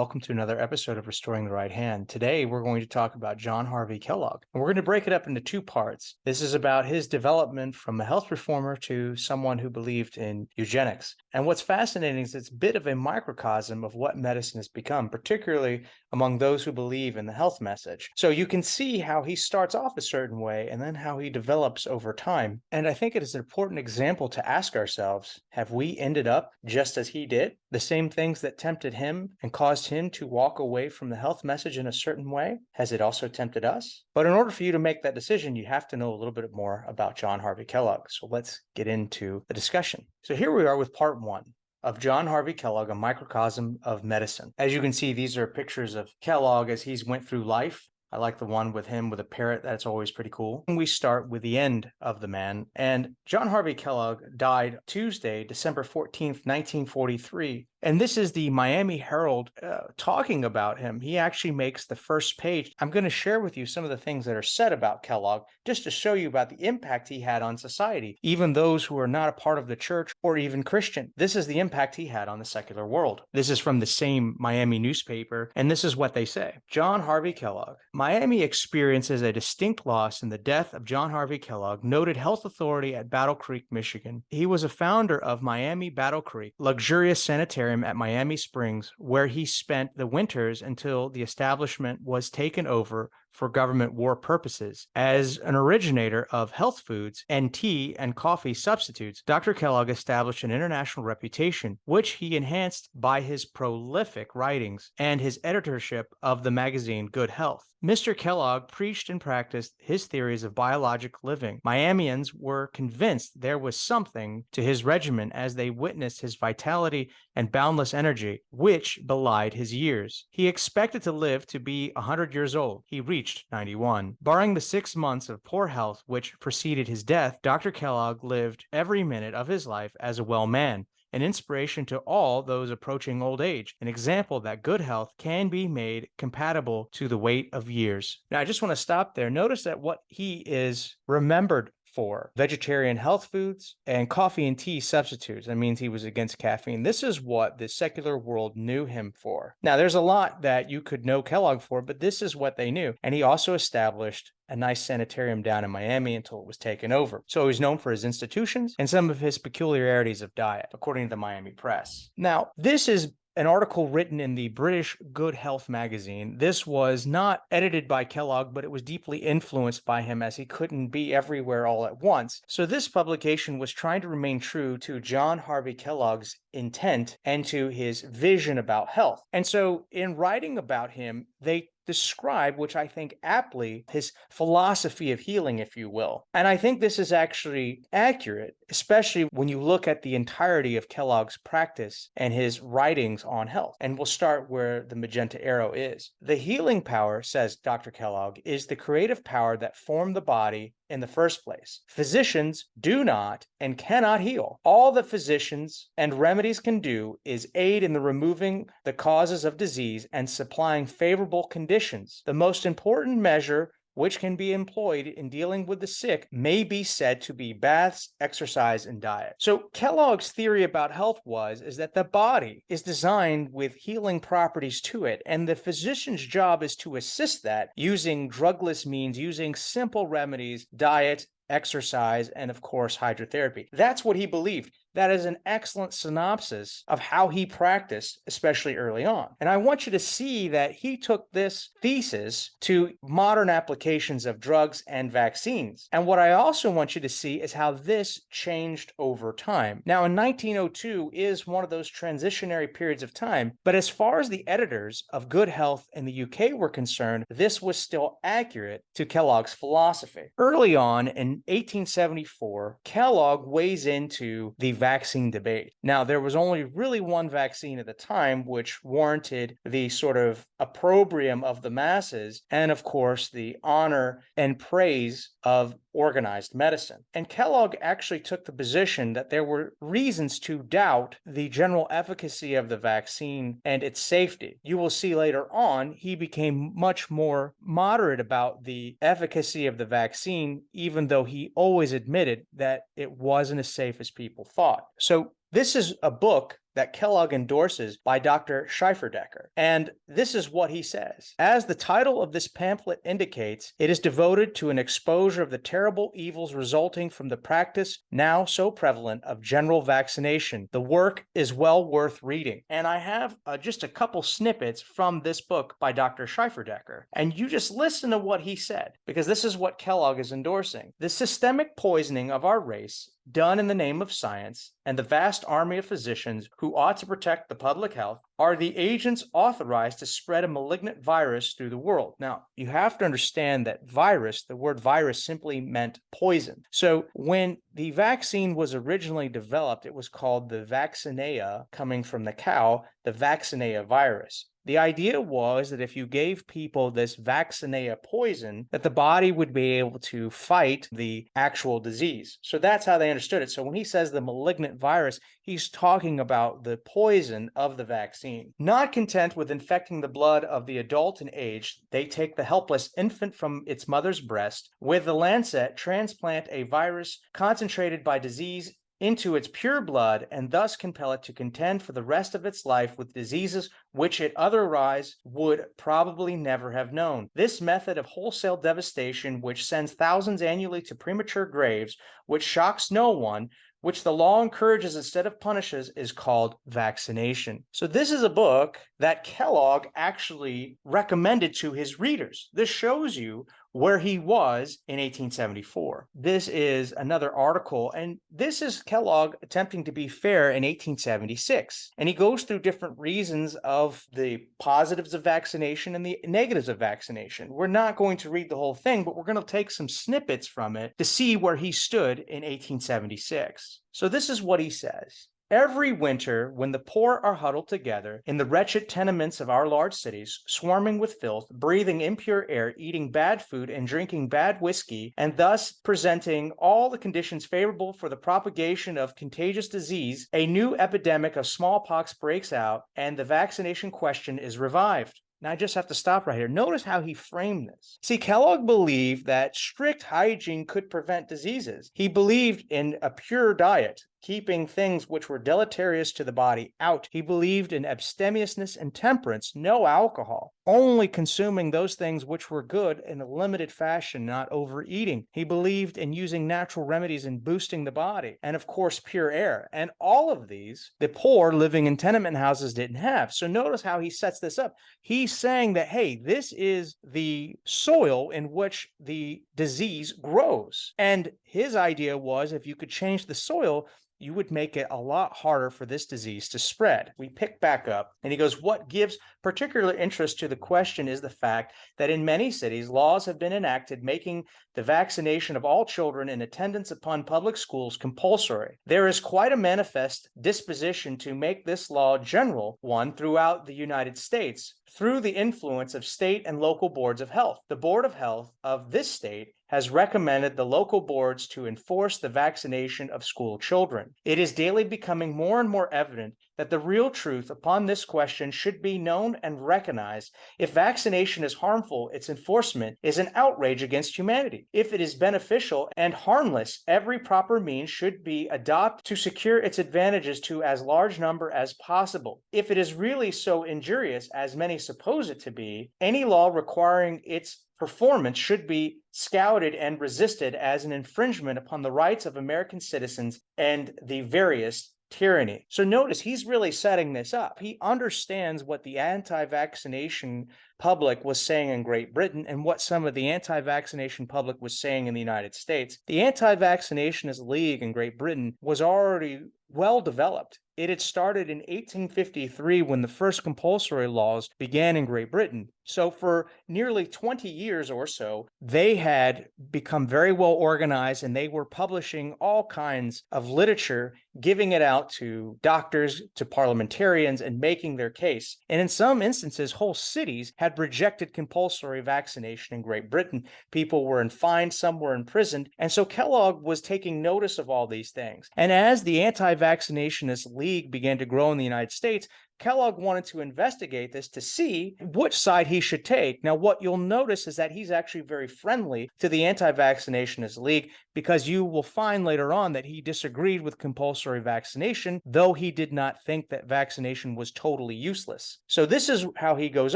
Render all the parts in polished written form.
welcome to another episode of Restoring the Right Hand. Today, we're going to talk about John Harvey Kellogg, and we're going to break it up into two parts. This is about his development from a health reformer to someone who believed in eugenics. And what's fascinating is it's a bit of a microcosm of what medicine has become, particularly among those who believe in the health message. So you can see how he starts off a certain way and then how he develops over time. And I think it is an important example to ask ourselves, have we ended up just as he did? The same things that tempted him and caused him to walk away from the health message in a certain way, has it also tempted us? But in order for you to make that decision, you have to know a little bit more about John Harvey Kellogg. So let's get into the discussion. So here we are with part one of John Harvey Kellogg, a microcosm of medicine. As you can see, these are pictures of Kellogg as he's went through life. I like the one with him with a parrot. That's always pretty cool. And we start with the end of the man. And John Harvey Kellogg died Tuesday, December 14th, 1943. And this is the Miami Herald talking about him. He actually makes the first page. I'm going to share with you some of the things that are said about Kellogg just to show you about the impact he had on society, even those who are not a part of the church or even Christian. This is the impact he had on the secular world. This is from the same Miami newspaper, and this is what they say. John Harvey Kellogg. Miami experiences a distinct loss in the death of John Harvey Kellogg, noted health authority at Battle Creek, Michigan. He was a founder of Miami Battle Creek, luxurious sanitarium at Miami Springs, where he spent the winters until the establishment was taken over for government war purposes. As an originator of health foods and tea and coffee substitutes, Dr. Kellogg established an international reputation, which he enhanced by his prolific writings and his editorship of the magazine Good Health. Mr. Kellogg preached and practiced his theories of biologic living. Miamians were convinced there was something to his regimen as they witnessed his vitality and boundless energy, which belied his years. He expected to live to be 100 years old. He reached 91. Barring the 6 months of poor health which preceded his death, Dr. Kellogg lived every minute of his life as a well man, an inspiration to all those approaching old age, an example that good health can be made compatible to the weight of years. Now, I just want to stop there. Notice that what he is remembered for: vegetarian health foods and coffee and tea substitutes. That means he was against caffeine. This is what the secular world knew him for. Now, there's a lot that you could know Kellogg for, but this is what they knew. And he also established a nice sanitarium down in Miami until it was taken over. So he's known for his institutions and some of his peculiarities of diet, according to the Miami Press. Now, this is an article written in the British Good Health magazine. This was not edited by Kellogg, but it was deeply influenced by him as he couldn't be everywhere all at once. So this publication was trying to remain true to John Harvey Kellogg's intent and to his vision about health. And so in writing about him, they describe, which I think aptly, his philosophy of healing, if you will. And I think this is actually accurate, especially when you look at the entirety of Kellogg's practice and his writings on health. And we'll start where the magenta arrow is. The healing power, says Dr. Kellogg, is the creative power that formed the body in the first place. Physicians do not and cannot heal. All that physicians and remedies can do is aid in the removing the causes of disease and supplying favorable conditions. The most important measure which can be employed in dealing with the sick may be said to be baths, exercise, and diet. So Kellogg's theory about health is that the body is designed with healing properties to it, and the physician's job is to assist that using drugless means, using simple remedies, diet, exercise, and of course, hydrotherapy. That's what he believed. That is an excellent synopsis of how he practiced, especially early on. And I want you to see that he took this thesis to modern applications of drugs and vaccines. And what I also want you to see is how this changed over time. Now, in 1902 is one of those transitionary periods of time, but as far as the editors of Good Health in the UK were concerned, this was still accurate to Kellogg's philosophy. Early on in 1874, Kellogg weighs into the vaccine debate. Now, there was only really one vaccine at the time which warranted the sort of opprobrium of the masses and, of course, the honor and praise of organized medicine. And Kellogg actually took the position that there were reasons to doubt the general efficacy of the vaccine and its safety. You will see later on, he became much more moderate about the efficacy of the vaccine, even though he always admitted that it wasn't as safe as people thought. So this is a book that Kellogg endorses by Dr. Schieferdecker. And this is what he says. As the title of this pamphlet indicates, it is devoted to an exposure of the terrible evils resulting from the practice now so prevalent of general vaccination. The work is well worth reading. And I have just a couple snippets from this book by Dr. Schieferdecker. And you just listen to what he said, because this is what Kellogg is endorsing. The systemic poisoning of our race, done in the name of science, and the vast army of physicians who ought to protect the public health, are the agents authorized to spread a malignant virus through the world. Now, you have to understand that virus, the word virus simply meant poison. So when the vaccine was originally developed, it was called the vaccinea, coming from the cow, the vaccinea virus. The idea was that if you gave people this vaccinea poison, that the body would be able to fight the actual disease. So that's how they understood it. So when he says the malignant virus, he's talking about the poison of the vaccine. Not content with infecting the blood of the adult and aged, they take the helpless infant from its mother's breast, with the lancet transplant a virus concentrated by disease into its pure blood, and thus compel it to contend for the rest of its life with diseases which it otherwise would probably never have known. This method of wholesale devastation, which sends thousands annually to premature graves, which shocks no one, which the law encourages instead of punishes, is called vaccination. So this is a book that Kellogg actually recommended to his readers. This shows you where he was in 1874. This is another article, and this is Kellogg attempting to be fair in 1876. And he goes through different reasons of the positives of vaccination and the negatives of vaccination. We're not going to read the whole thing, but we're going to take some snippets from it to see where he stood in 1876. So this is what he says. Every winter, when the poor are huddled together in the wretched tenements of our large cities, swarming with filth, breathing impure air, eating bad food, and drinking bad whiskey, and thus presenting all the conditions favorable for the propagation of contagious disease, a new epidemic of smallpox breaks out, and the vaccination question is revived. Now, I just have to stop right here. Notice how he framed this. See, Kellogg believed that strict hygiene could prevent diseases. He believed in a pure diet, keeping things which were deleterious to the body out. He believed in abstemiousness and temperance, no alcohol, only consuming those things which were good in a limited fashion, not overeating. He believed in using natural remedies and boosting the body, and of course, pure air. And all of these, the poor living in tenement houses didn't have. So notice how he sets this up. He's saying that, hey, this is the soil in which the disease grows. And his idea was if you could change the soil, you would make it a lot harder for this disease to spread. We pick back up, and he goes, what gives particular interest to the question is the fact that in many cities, laws have been enacted making the vaccination of all children in attendance upon public schools compulsory. There is quite a manifest disposition to make this law general one throughout the United States through the influence of state and local boards of health. The Board of Health of this state has recommended the local boards to enforce the vaccination of school children. It is daily becoming more and more evident that the real truth upon this question should be known and recognized. If vaccination is harmful, its enforcement is an outrage against humanity. If it is beneficial and harmless, every proper means should be adopted to secure its advantages to as large number as possible. If it is really so injurious as many suppose it to be, any law requiring its performance should be scouted and resisted as an infringement upon the rights of American citizens and the various tyranny. So notice he's really setting this up. He understands what the anti-vaccination public was saying in Great Britain and what some of the anti-vaccination public was saying in the United States. The anti-vaccinationist league in Great Britain was already well developed. It had started in 1853 when the first compulsory laws began in Great Britain. So for nearly 20 years or so, they had become very well organized, and they were publishing all kinds of literature, giving it out to doctors, to parliamentarians, and making their case. And in some instances, whole cities had rejected compulsory vaccination in Great Britain. People were fined, some were imprisoned. And so Kellogg was taking notice of all these things. And as the anti-vaccinationist league began to grow in the United States, Kellogg wanted to investigate this to see which side he should take. Now, what you'll notice is that he's actually very friendly to the anti-vaccinationist league because you will find later on that he disagreed with compulsory vaccination, though he did not think that vaccination was totally useless. So this is how he goes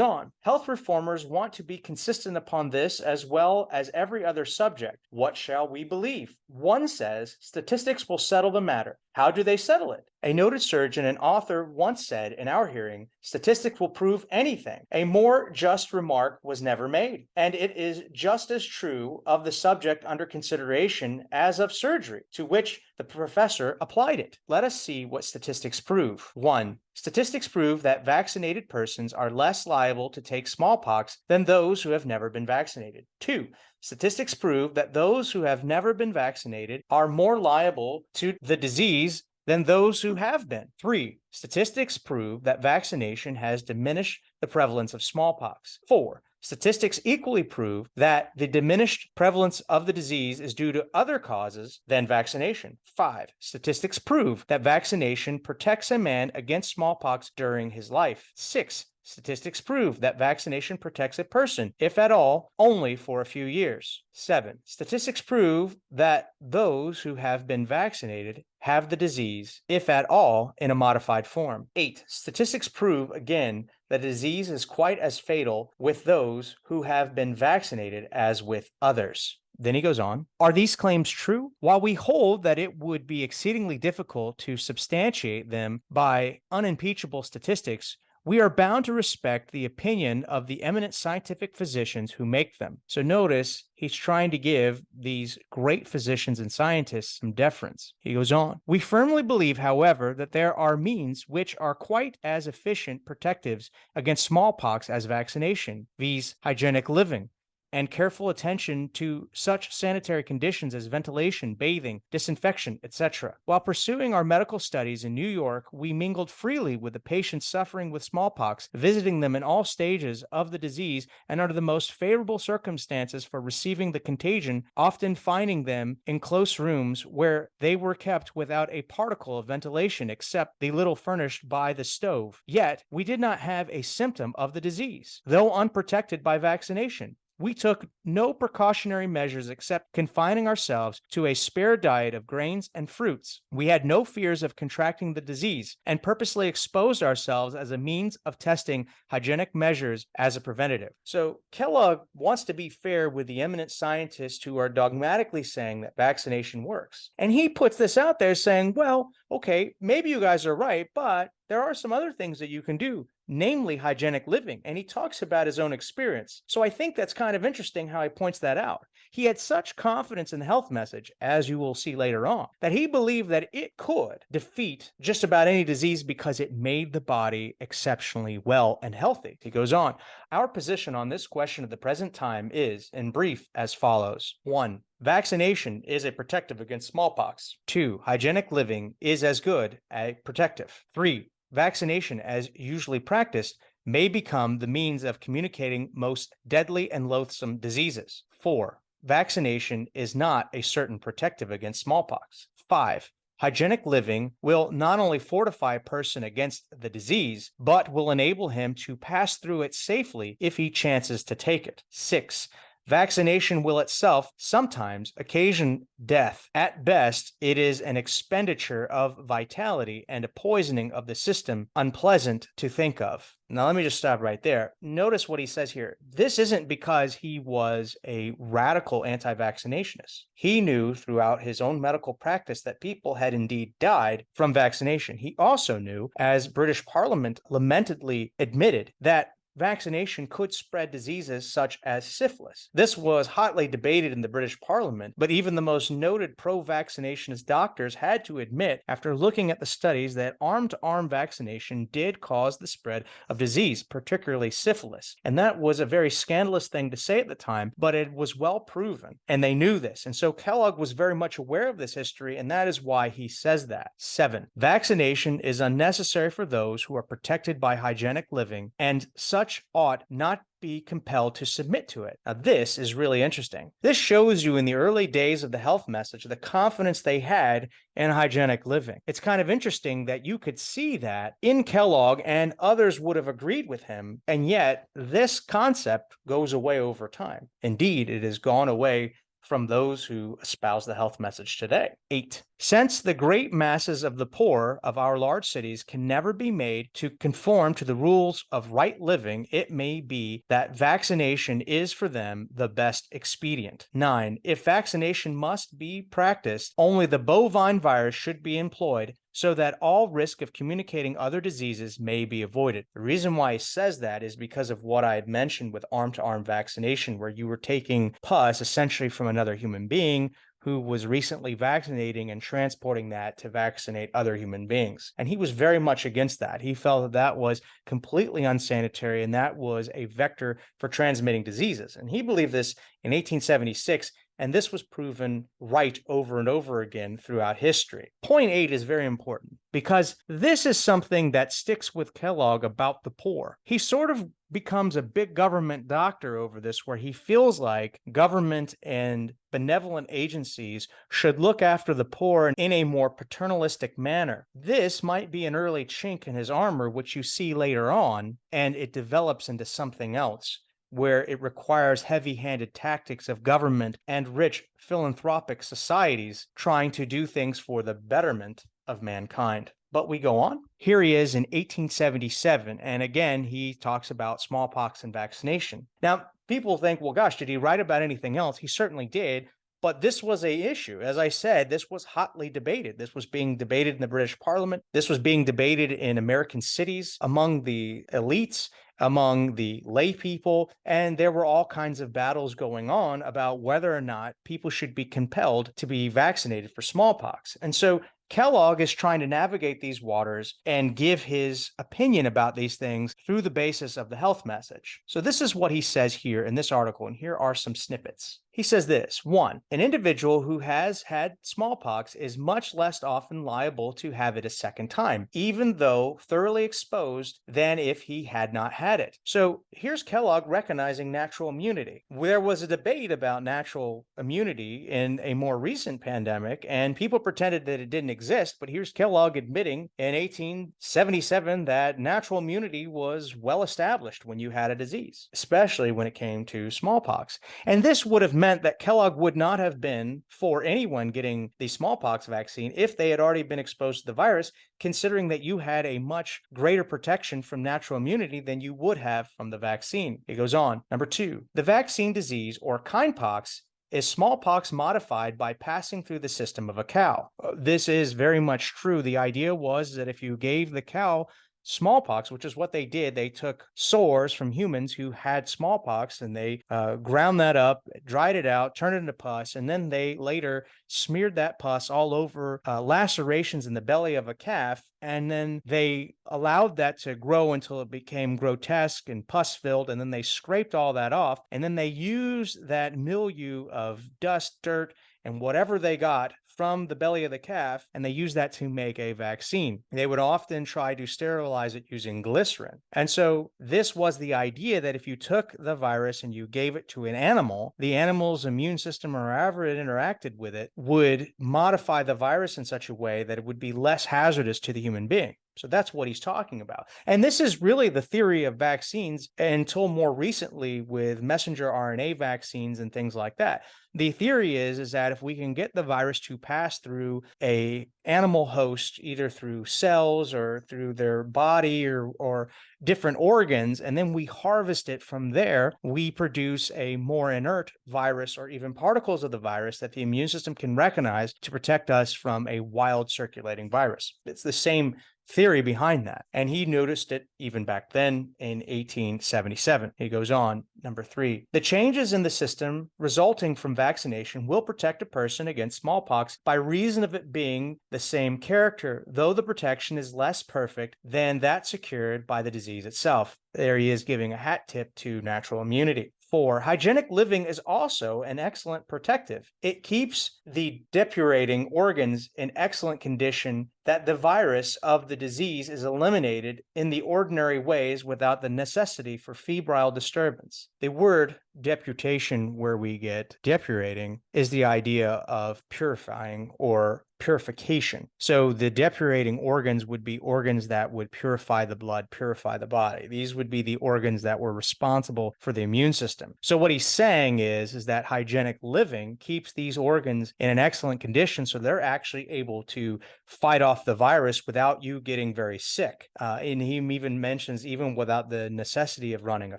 on. Health reformers want to be consistent upon this as well as every other subject. What shall we believe? One says statistics will settle the matter. How do they settle it? A noted surgeon and author once said in our hearing, statistics will prove anything. A more just remark was never made, and it is just as true of the subject under consideration as of surgery, to which the professor applied it. Let us see what statistics prove. 1. Statistics prove that vaccinated persons are less liable to take smallpox than those who have never been vaccinated. 2. Statistics prove that those who have never been vaccinated are more liable to the disease than those who have been. 3. Statistics prove that vaccination has diminished the prevalence of smallpox. 4. Statistics equally prove that the diminished prevalence of the disease is due to other causes than vaccination. 5. Statistics prove that vaccination protects a man against smallpox during his life. 6. Statistics prove that vaccination protects a person, if at all, only for a few years. 7. Statistics prove that those who have been vaccinated have the disease, if at all, in a modified form. 8. Statistics prove, again, that the disease is quite as fatal with those who have been vaccinated as with others. Then he goes on, are these claims true? While we hold that it would be exceedingly difficult to substantiate them by unimpeachable statistics, we are bound to respect the opinion of the eminent scientific physicians who make them. So notice he's trying to give these great physicians and scientists some deference. He goes on, we firmly believe, however, that there are means which are quite as efficient protectives against smallpox as vaccination, viz. Hygienic living, and careful attention to such sanitary conditions as ventilation, bathing, disinfection, etc. While pursuing our medical studies in New York, we mingled freely with the patients suffering with smallpox, visiting them in all stages of the disease and under the most favorable circumstances for receiving the contagion, often finding them in close rooms where they were kept without a particle of ventilation except the little furnished by the stove. Yet, we did not have a symptom of the disease, though unprotected by vaccination. We took no precautionary measures except confining ourselves to a spare diet of grains and fruits. We had no fears of contracting the disease and purposely exposed ourselves as a means of testing hygienic measures as a preventative. So Kellogg wants to be fair with the eminent scientists who are dogmatically saying that vaccination works. And he puts this out there saying, well, okay, maybe you guys are right, but there are some other things that you can do, namely hygienic living. And he talks about his own experience. So I think that's kind of interesting how he points that out. He had such confidence in the health message, as you will see later on, that he believed that it could defeat just about any disease because it made the body exceptionally well and healthy. He goes on, our position on this question of the present time is, in brief, as follows. 1. Vaccination is a protective against smallpox. 2. Hygienic living is as good a protective. 3. Vaccination, as usually practiced, may become the means of communicating most deadly and loathsome diseases. 4. Vaccination is not a certain protective against smallpox. 5. Hygienic living will not only fortify a person against the disease, but will enable him to pass through it safely if he chances to take it. 6. Vaccination will itself sometimes occasion death. At best, it is an expenditure of vitality and a poisoning of the system unpleasant to think of. Now, let me just stop right there. Notice what he says here. This isn't because he was a radical anti-vaccinationist. He knew throughout his own medical practice that people had indeed died from vaccination. He also knew, as British Parliament lamentedly admitted, that vaccination could spread diseases such as syphilis. This was hotly debated in the British Parliament, but even the most noted pro-vaccinationist doctors had to admit, after looking at the studies, that arm-to-arm vaccination did cause the spread of disease, particularly syphilis. And that was a very scandalous thing to say at the time, but it was well proven, and they knew this. And so Kellogg was very much aware of this history, and that is why he says that. 7. Vaccination is unnecessary for those who are protected by hygienic living, and such ought not be compelled to submit to it. Now, this is really interesting. This shows you in the early days of the health message the confidence they had in hygienic living. It's kind of interesting that you could see that in Kellogg, and others would have agreed with him, and yet this concept goes away over time. Indeed, it has gone away from those who espouse the health message today. 8. Since the great masses of the poor of our large cities can never be made to conform to the rules of right living, it may be that vaccination is for them the best expedient. 9. If vaccination must be practiced, only the bovine virus should be employed, so that all risk of communicating other diseases may be avoided. The reason why he says that is because of what I had mentioned with arm-to-arm vaccination, where you were taking pus essentially from another human being who was recently vaccinating and transporting that to vaccinate other human beings. And he was very much against that. He felt that that was completely unsanitary and that was a vector for transmitting diseases. And he believed this in 1876. And this was proven right over and over again throughout history. Point 8 is very important because this is something that sticks with Kellogg about the poor. He sort of becomes a big government doctor over this, where he feels like government and benevolent agencies should look after the poor in a more paternalistic manner. This might be an early chink in his armor, which you see later on, and it develops into something else, where it requires heavy-handed tactics of government and rich philanthropic societies trying to do things for the betterment of mankind. But we go on. Here he is in 1877, and again, he talks about smallpox and vaccination. Now, people think, well, gosh, did he write about anything else? He certainly did. But this was an issue. As I said, this was hotly debated. This was being debated in the British Parliament. This was being debated in American cities among the elites, among the lay people, and there were all kinds of battles going on about whether or not people should be compelled to be vaccinated for smallpox. And so Kellogg is trying to navigate these waters and give his opinion about these things through the basis of the health message. So this is what he says here in this article, and here are some snippets. He says this: 1. An individual who has had smallpox is much less often liable to have it a second time, even though thoroughly exposed, than if he had not had it. So here's Kellogg recognizing natural immunity. There was a debate about natural immunity in a more recent pandemic, and people pretended that it didn't exist, but here's Kellogg admitting in 1877 that natural immunity was well established when you had a disease, especially when it came to smallpox. And this would have meant that Kellogg would not have been for anyone getting the smallpox vaccine if they had already been exposed to the virus, considering that you had a much greater protection from natural immunity than you would have from the vaccine. It goes on. Number 2, the vaccine disease, or kindpox, is smallpox modified by passing through the system of a cow. This is very much true. The idea was that if you gave the cow smallpox, which is what they did, they took sores from humans who had smallpox and they ground that up, dried it out, turned it into pus, and then they later smeared that pus all over lacerations in the belly of a calf, and then they allowed that to grow until it became grotesque and pus-filled, and then they scraped all that off, and then they used that milieu of dust, dirt, and whatever they got from the belly of the calf, and they used that to make a vaccine. They would often try to sterilize it using glycerin. And so this was the idea that if you took the virus and you gave it to an animal, the animal's immune system, or however it interacted with it, would modify the virus in such a way that it would be less hazardous to the human being. So that's what he's talking about. And this is really the theory of vaccines until more recently with messenger RNA vaccines and things like that. The theory is that if we can get the virus to pass through a animal host, either through cells or through their body or different organs, and then we harvest it from there, we produce a more inert virus or even particles of the virus that the immune system can recognize to protect us from a wild circulating virus. It's the same theory behind that. And he noticed it even back then in 1877. He goes on, number 3, the changes in the system resulting from vaccination will protect a person against smallpox by reason of it being the same character, though the protection is less perfect than that secured by the disease itself. There he is giving a hat tip to natural immunity. 4, hygienic living is also an excellent protective. It keeps the depurating organs in excellent condition, that the virus of the disease is eliminated in the ordinary ways without the necessity for febrile disturbance. The word deputation, where we get depurating, is the idea of purifying or purification. So the depurating organs would be organs that would purify the blood, purify the body. These would be the organs that were responsible for the immune system. So what he's saying is that hygienic living keeps these organs in an excellent condition, so they're actually able to fight off the virus without you getting very sick. And he even mentions even without the necessity of running a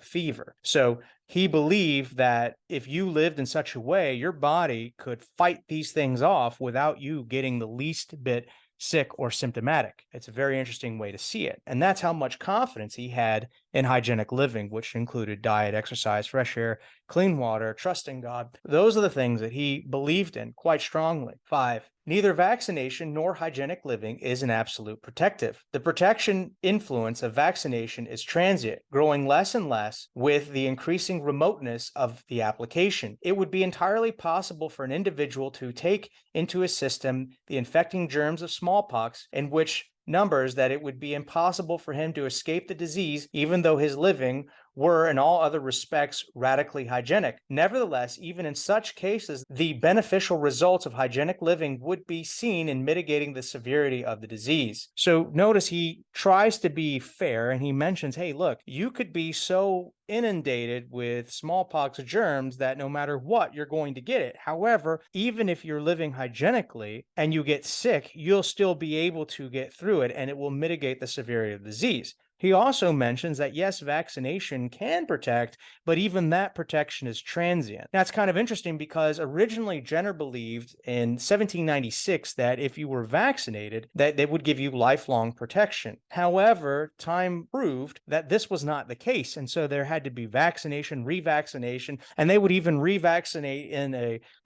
fever. So he believed that if you lived in such a way, your body could fight these things off without you getting the least bit sick or symptomatic. It's a very interesting way to see it. And that's how much confidence he had in hygienic living, which included diet, exercise, fresh air, clean water, trusting God. Those are the things that he believed in quite strongly. 5, neither vaccination nor hygienic living is an absolute protective. The protection influence of vaccination is transient, growing less and less with the increasing remoteness of the application. It would be entirely possible for an individual to take into his system the infecting germs of smallpox, in which numbers that it would be impossible for him to escape the disease, even though his living were in all other respects radically hygienic. Nevertheless, even in such cases, the beneficial results of hygienic living would be seen in mitigating the severity of the disease. So notice he tries to be fair, and he mentions, hey, look, you could be so inundated with smallpox germs that no matter what, you're going to get it. However, even if you're living hygienically and you get sick, you'll still be able to get through it, and it will mitigate the severity of the disease. He also mentions that yes, vaccination can protect, but even that protection is transient. That's kind of interesting because originally Jenner believed in 1796 that if you were vaccinated, that they would give you lifelong protection. However, time proved that this was not the case, and so there had to be vaccination, revaccination, and they would even revaccinate in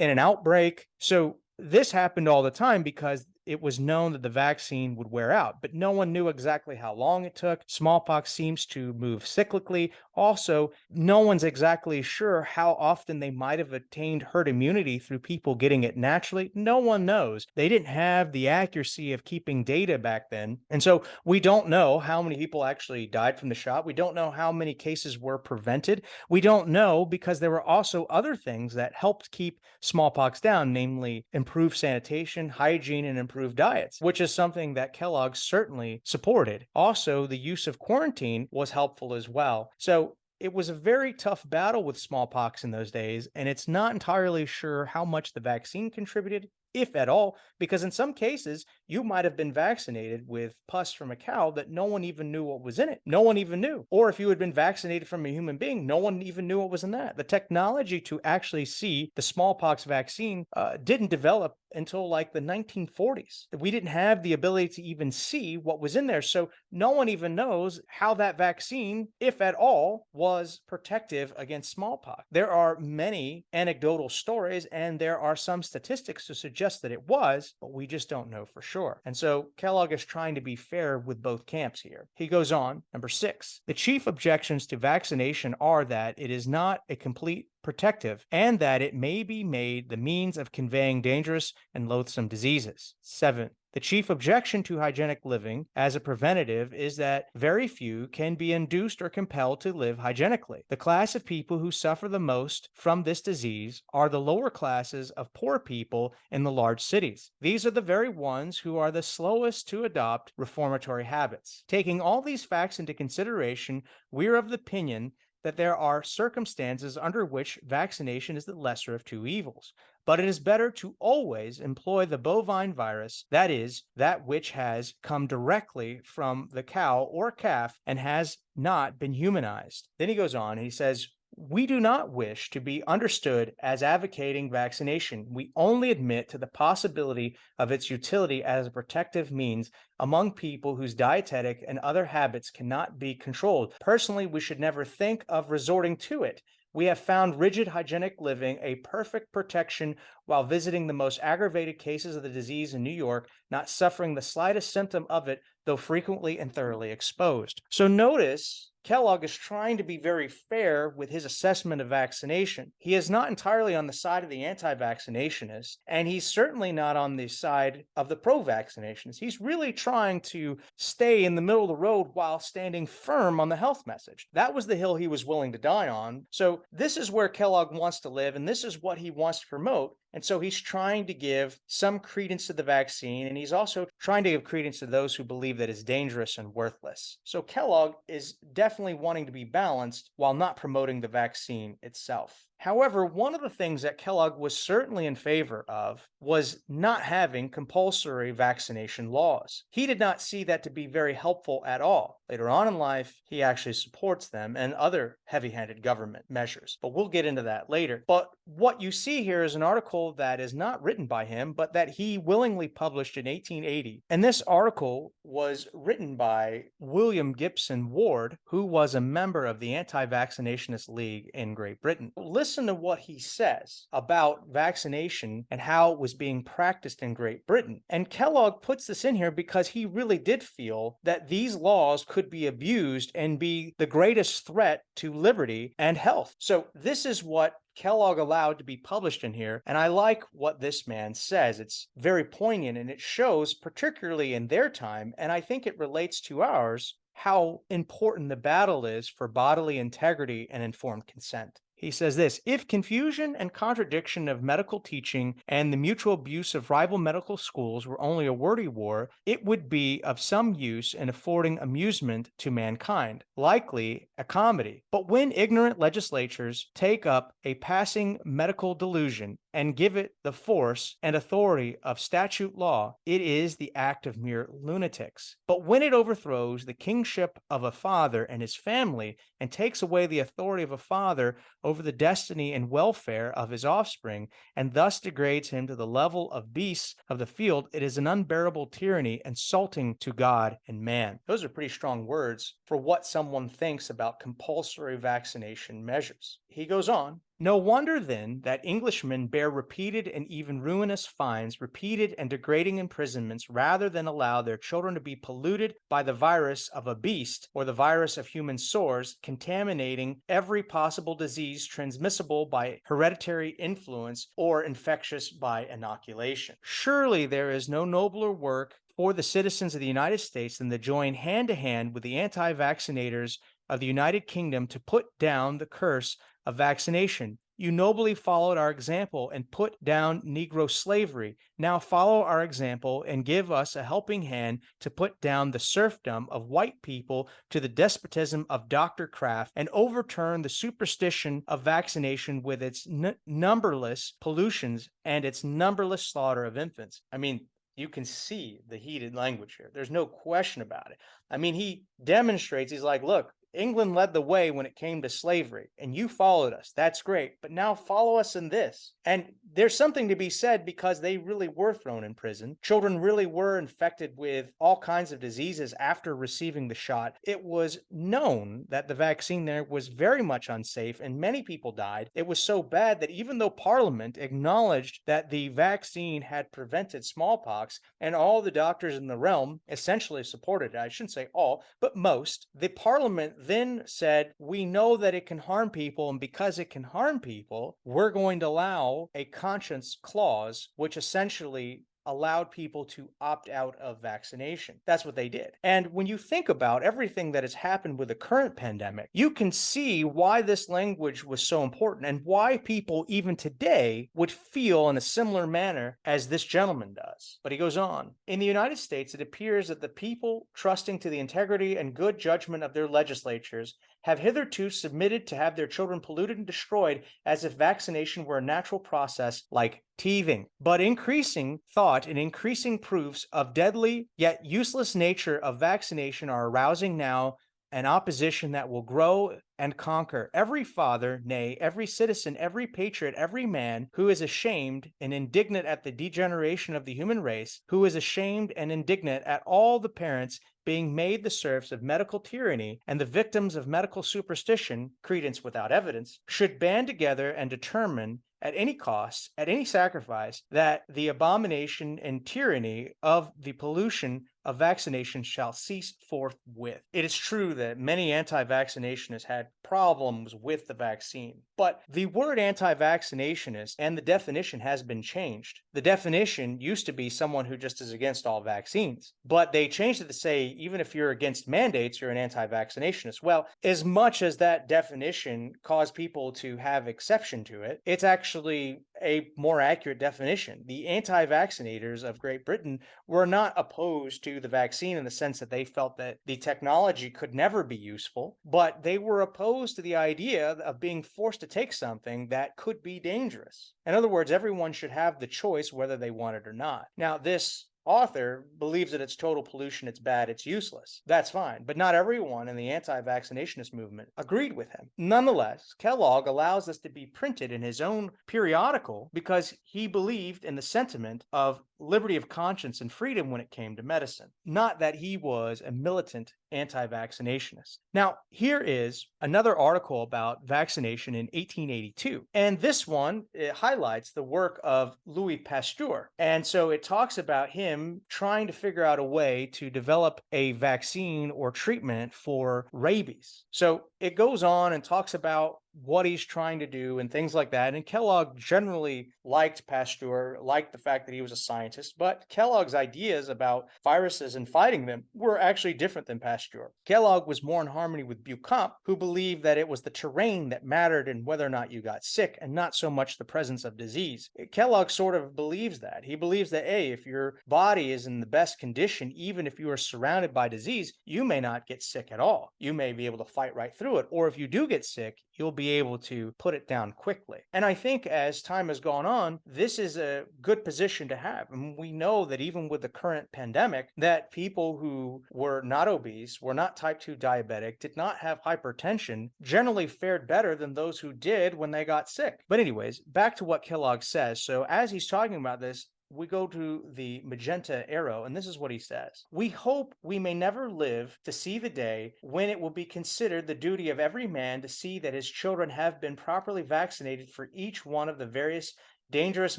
an outbreak. So this happened all the time because it was known that the vaccine would wear out, but no one knew exactly how long it took. Smallpox seems to move cyclically. Also, no one's exactly sure how often they might have attained herd immunity through people getting it naturally. No one knows. They didn't have the accuracy of keeping data back then. And so we don't know how many people actually died from the shot. We don't know how many cases were prevented. We don't know because there were also other things that helped keep smallpox down, namely improved sanitation, hygiene, and improved diets, which is something that Kellogg certainly supported. Also, the use of quarantine was helpful as well. So it was a very tough battle with smallpox in those days, and it's not entirely sure how much the vaccine contributed, if at all, because in some cases, you might have been vaccinated with pus from a cow that no one even knew what was in it. No one even knew. Or if you had been vaccinated from a human being, no one even knew what was in that. The technology to actually see the smallpox vaccine didn't develop until like the 1940s. We didn't have the ability to even see what was in there. So no one even knows how that vaccine, if at all, was protective against smallpox. There are many anecdotal stories and there are some statistics to suggest that it was, but we just don't know for sure. And so Kellogg is trying to be fair with both camps here. He goes on, number 6, the chief objections to vaccination are that it is not a complete protective, and that it may be made the means of conveying dangerous and loathsome diseases. 7. The chief objection to hygienic living as a preventative is that very few can be induced or compelled to live hygienically. The class of people who suffer the most from this disease are the lower classes of poor people in the large cities. These are the very ones who are the slowest to adopt reformatory habits. Taking all these facts into consideration, we are of the opinion that there are circumstances under which vaccination is the lesser of two evils. But it is better to always employ the bovine virus, that is, that which has come directly from the cow or calf and has not been humanized. Then he goes on and he says, we do not wish to be understood as advocating vaccination. We only admit to the possibility of its utility as a protective means among people whose dietetic and other habits cannot be controlled. Personally, we should never think of resorting to it. We have found rigid hygienic living a perfect protection while visiting the most aggravated cases of the disease in New York, not suffering the slightest symptom of it, though frequently and thoroughly exposed. So notice Kellogg is trying to be very fair with his assessment of vaccination. He is not entirely on the side of the anti-vaccinationists, and he's certainly not on the side of the pro-vaccinationists. He's really trying to stay in the middle of the road while standing firm on the health message. That was the hill he was willing to die on. So this is where Kellogg wants to live, and this is what he wants to promote. And so he's trying to give some credence to the vaccine, and he's also trying to give credence to those who believe that it's dangerous and worthless. So Kellogg is definitely wanting to be balanced while not promoting the vaccine itself. However, one of the things that Kellogg was certainly in favor of was not having compulsory vaccination laws. He did not see that to be very helpful at all. Later on in life, he actually supports them and other heavy-handed government measures, but we'll get into that later. But what you see here is an article that is not written by him, but that he willingly published in 1880. And this article was written by William Gibson Ward, who was a member of the Anti-Vaccinationist League in Great Britain. Listen to what he says about vaccination and how it was being practiced in Great Britain. And Kellogg puts this in here because he really did feel that these laws could be abused and be the greatest threat to liberty and health. So this is what Kellogg allowed to be published in here, and I like what this man says. It's very poignant, and it shows, particularly in their time, and I think it relates to ours, how important the battle is for bodily integrity and informed consent. He says this: if confusion and contradiction of medical teaching and the mutual abuse of rival medical schools were only a wordy war, it would be of some use in affording amusement to mankind, likely a comedy. But when ignorant legislatures take up a passing medical delusion and give it the force and authority of statute law, it is the act of mere lunatics. But when it overthrows the kingship of a father and his family and takes away the authority of a father over the destiny and welfare of his offspring, and thus degrades him to the level of beasts of the field, it is an unbearable tyranny, insulting to God and man. Those are pretty strong words for what someone thinks about compulsory vaccination measures. He goes on, no wonder then that Englishmen bear repeated and even ruinous fines, repeated and degrading imprisonments, rather than allow their children to be polluted by the virus of a beast or the virus of human sores, contaminating every possible disease transmissible by hereditary influence or infectious by inoculation. Surely there is no nobler work for the citizens of the United States than to join hand to hand with the anti-vaccinators of the United Kingdom to put down the curse of vaccination. You nobly followed our example and put down Negro slavery. Now follow our example and give us a helping hand to put down the serfdom of white people to the despotism of Dr. Kraft and overturn the superstition of vaccination with its numberless pollutions and its numberless slaughter of infants. I mean, you can see the heated language here. There's no question about it. I mean, he demonstrates, he's like, look, England led the way when it came to slavery, and you followed us. That's great. But now follow us in this. And there's something to be said because they really were thrown in prison. Children really were infected with all kinds of diseases after receiving the shot. It was known that the vaccine there was very much unsafe, and many people died. It was so bad that even though Parliament acknowledged that the vaccine had prevented smallpox, and all the doctors in the realm essentially supported it, I shouldn't say all, but most, the Parliament then said, we know that it can harm people, and because it can harm people, we're going to allow a conscience clause, which essentially allowed people to opt out of vaccination. That's what they did. And when you think about everything that has happened with the current pandemic, you can see why this language was so important and why people even today would feel in a similar manner as this gentleman does. But he goes on, in the United States, it appears that the people, trusting to the integrity and good judgment of their legislatures, have hitherto submitted to have their children polluted and destroyed as if vaccination were a natural process like teething. But increasing thought and increasing proofs of deadly yet useless nature of vaccination are arousing now an opposition that will grow and conquer every father, nay, every citizen, every patriot, every man who is ashamed and indignant at the degeneration of the human race, who is ashamed and indignant at all the parents being made the serfs of medical tyranny and the victims of medical superstition, credence without evidence, should band together and determine at any cost, at any sacrifice, that the abomination and tyranny of the pollution of vaccination shall cease forthwith. It is true that many anti-vaccinationists had problems with the vaccine, but the word anti-vaccinationist and the definition has been changed. The definition used to be someone who just is against all vaccines, but they changed it to say even if you're against mandates, you're an anti-vaccinationist. Well, as much as that definition caused people to have exception to it, it's actually a more accurate definition. The anti-vaccinators of Great Britain were not opposed to the vaccine in the sense that they felt that the technology could never be useful, but they were opposed to the idea of being forced to take something that could be dangerous. In other words, everyone should have the choice whether they want it or not. Now, this author believes that it's total pollution, it's bad, it's useless. That's fine, but not everyone in the anti-vaccinationist movement agreed with him. Nonetheless, Kellogg allows this to be printed in his own periodical because he believed in the sentiment of liberty of conscience and freedom when it came to medicine, not that he was a militant anti-vaccinationist. Now, here is another article about vaccination in 1882, and this one highlights the work of Louis Pasteur, and so it talks about him trying to figure out a way to develop a vaccine or treatment for rabies. So it goes on and talks about what he's trying to do and things like that. And Kellogg generally liked Pasteur, liked the fact that he was a scientist, but Kellogg's ideas about viruses and fighting them were actually different than Pasteur. Kellogg was more in harmony with Bucamp, who believed that it was the terrain that mattered in whether or not you got sick and not so much the presence of disease. Kellogg sort of believes that. He believes that, hey, if your body is in the best condition, even if you are surrounded by disease, you may not get sick at all. You may be able to fight right through it. Or if you do get sick, you'll be able to put it down quickly. And I think as time has gone on, this is a good position to have. And we know that even with the current pandemic, that people who were not obese, were not type 2 diabetic, did not have hypertension, generally fared better than those who did when they got sick. But anyways, back to what Kellogg says. So as he's talking about this, we go to the magenta arrow, and this is what he says. We hope we may never live to see the day when it will be considered the duty of every man to see that his children have been properly vaccinated for each one of the various dangerous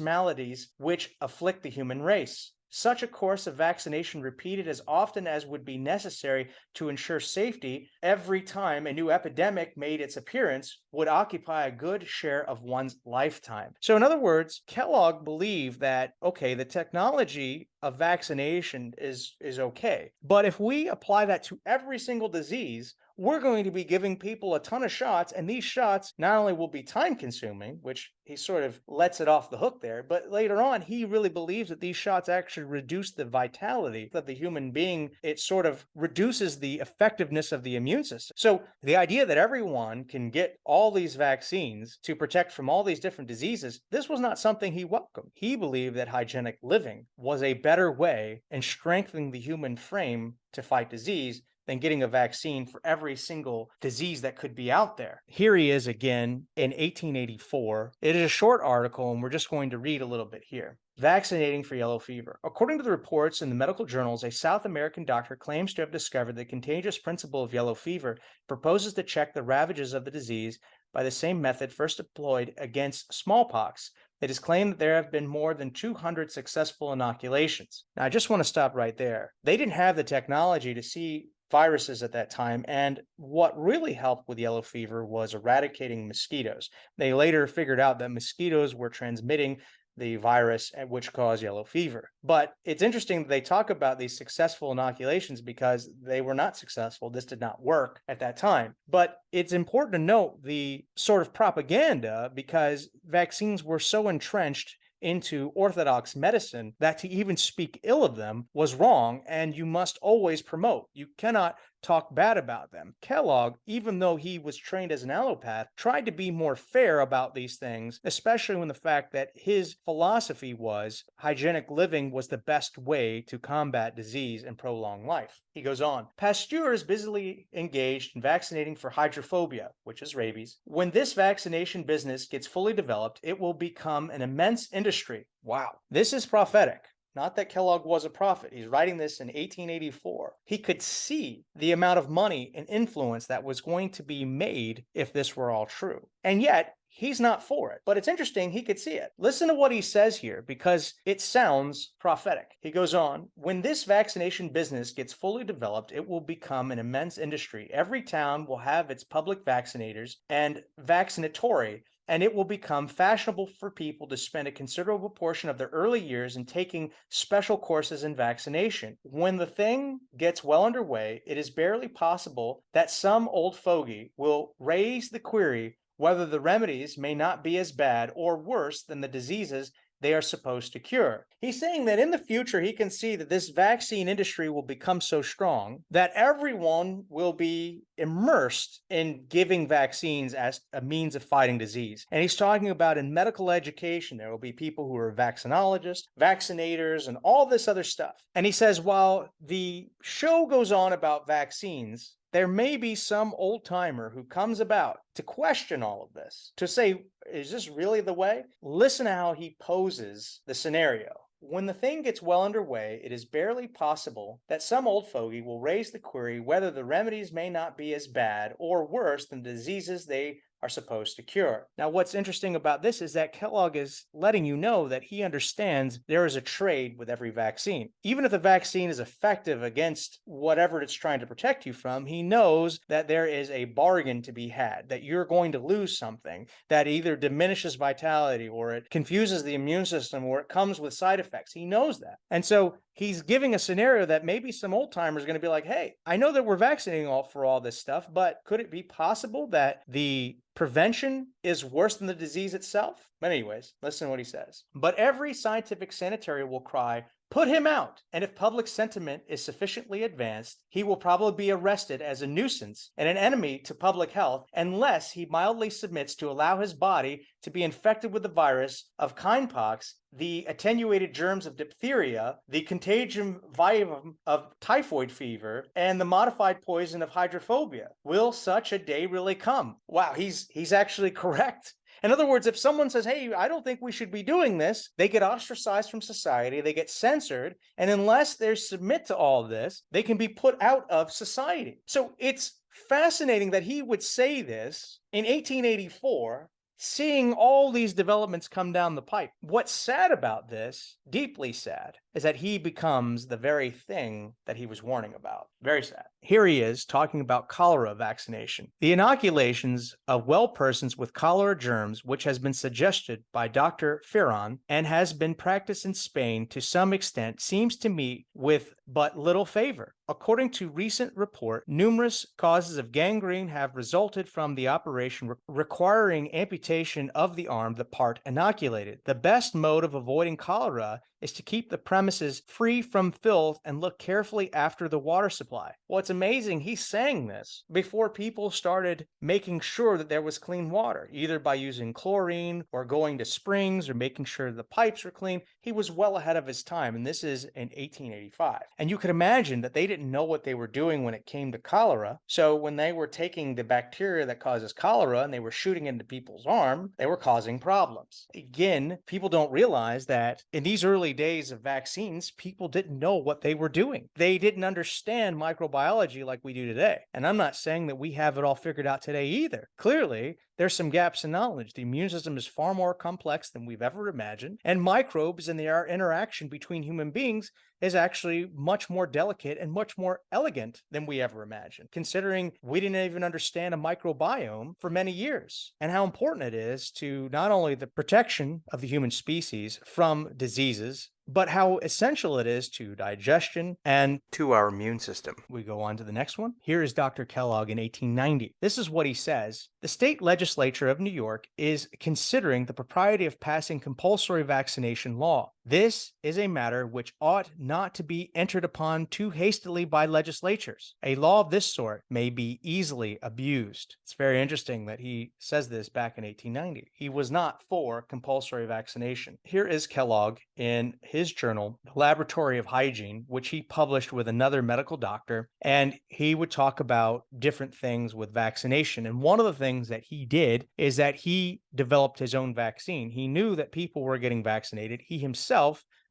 maladies which afflict the human race. Such a course of vaccination repeated as often as would be necessary to ensure safety every time a new epidemic made its appearance would occupy a good share of one's lifetime. So in other words, Kellogg believed that, okay, the technology of vaccination is okay, but if we apply that to every single disease, we're going to be giving people a ton of shots, and these shots not only will be time consuming, which he sort of lets it off the hook there, but later on, he really believes that these shots actually reduce the vitality of the human being. It sort of reduces the effectiveness of the immune system. So the idea that everyone can get all these vaccines to protect from all these different diseases, this was not something he welcomed. He believed that hygienic living was a better way in strengthening the human frame to fight disease than getting a vaccine for every single disease that could be out there. Here he is again in 1884. It is a short article, and we're just going to read a little bit here. Vaccinating for yellow fever. According to the reports in the medical journals, a South American doctor claims to have discovered the contagious principle of yellow fever, proposes to check the ravages of the disease by the same method first employed against smallpox. It is claimed that there have been more than 200 successful inoculations. Now, I just want to stop right there. They didn't have the technology to see viruses at that time, and what really helped with yellow fever was eradicating mosquitoes. They later figured out that mosquitoes were transmitting the virus which caused yellow fever. But it's interesting that they talk about these successful inoculations because they were not successful. This did not work at that time. But it's important to note the sort of propaganda because vaccines were so entrenched into orthodox medicine that to even speak ill of them was wrong, and you must always promote. You cannot talk bad about them. Kellogg, even though he was trained as an allopath, tried to be more fair about these things, especially when the fact that his philosophy was hygienic living was the best way to combat disease and prolong life. He goes on, Pasteur is busily engaged in vaccinating for hydrophobia, which is rabies. When this vaccination business gets fully developed, it will become an immense industry. Wow. This is prophetic. Not that Kellogg was a prophet. He's writing this in 1884. He could see the amount of money and influence that was going to be made if this were all true. And yet, he's not for it. But it's interesting, he could see it. Listen to what he says here because it sounds prophetic. He goes on, when this vaccination business gets fully developed, it will become an immense industry. Every town will have its public vaccinators and vaccinatory, and it will become fashionable for people to spend a considerable portion of their early years in taking special courses in vaccination. When the thing gets well underway, it is barely possible that some old fogey will raise the query whether the remedies may not be as bad or worse than the diseases they are supposed to cure. He's saying that in the future, he can see that this vaccine industry will become so strong that everyone will be immersed in giving vaccines as a means of fighting disease. And he's talking about in medical education, there will be people who are vaccinologists, vaccinators, and all this other stuff. And he says, while the show goes on about vaccines, there may be some old timer who comes about to question all of this, to say, is this really the way? Listen to how he poses the scenario. When the thing gets well underway, it is barely possible that some old fogey will raise the query whether the remedies may not be as bad or worse than the diseases they are supposed to cure. Now, what's interesting about this is that Kellogg is letting you know that he understands there is a trade with every vaccine. Even if the vaccine is effective against whatever it's trying to protect you from, he knows that there is a bargain to be had, that you're going to lose something that either diminishes vitality or it confuses the immune system or it comes with side effects. He knows that. And so he's giving a scenario that maybe some old timers are going to be like, hey, I know that we're vaccinating for all this stuff, but could it be possible that the prevention is worse than the disease itself? But anyways, listen to what he says. But every scientific sanitary will cry, put him out. And if public sentiment is sufficiently advanced, he will probably be arrested as a nuisance and an enemy to public health unless he mildly submits to allow his body to be infected with the virus of kindpox, the attenuated germs of diphtheria, the contagion virus of typhoid fever, and the modified poison of hydrophobia. Will such a day really come? Wow, he's actually correct. In other words, if someone says, hey, I don't think we should be doing this, they get ostracized from society, they get censored, and unless they submit to all this, they can be put out of society. So it's fascinating that he would say this in 1884, seeing all these developments come down the pipe. What's sad about this, deeply sad, is that he becomes the very thing that he was warning about. Very sad. Here he is talking about cholera vaccination. The inoculations of well persons with cholera germs, which has been suggested by Dr. Ferron and has been practiced in Spain to some extent, seems to meet with but little favor. According to recent report, numerous causes of gangrene have resulted from the operation requiring amputation of the arm, the part inoculated. The best mode of avoiding cholera is to keep the premises free from filth and look carefully after the water supply. Well, it's amazing he's saying this before people started making sure that there was clean water, either by using chlorine or going to springs or making sure the pipes were clean. He was well ahead of his time, and this is in 1885. And you could imagine that they didn't know what they were doing when it came to cholera. So when they were taking the bacteria that causes cholera and they were shooting into people's arm, they were causing problems. Again, people don't realize that in these early days of vaccines, people didn't know what they were doing. They didn't understand microbiology like we do today. And I'm not saying that we have it all figured out today either. Clearly, there's some gaps in knowledge. The immune system is far more complex than we've ever imagined, and microbes and their interaction between human beings is actually much more delicate and much more elegant than we ever imagined, considering we didn't even understand a microbiome for many years, and how important it is to not only the protection of the human species from diseases, but how essential it is to digestion and to our immune system. We go on to the next one. Here is Dr. Kellogg in 1890. This is what he says. The state legislature of New York is considering the propriety of passing compulsory vaccination law. This is a matter which ought not to be entered upon too hastily by legislatures. A law of this sort may be easily abused. It's very interesting that he says this back in 1890. He was not for compulsory vaccination. Here is Kellogg in his journal, The Laboratory of Hygiene, which he published with another medical doctor, and he would talk about different things with vaccination. And one of the things that he did is that he developed his own vaccine. He knew that people were getting vaccinated. He himself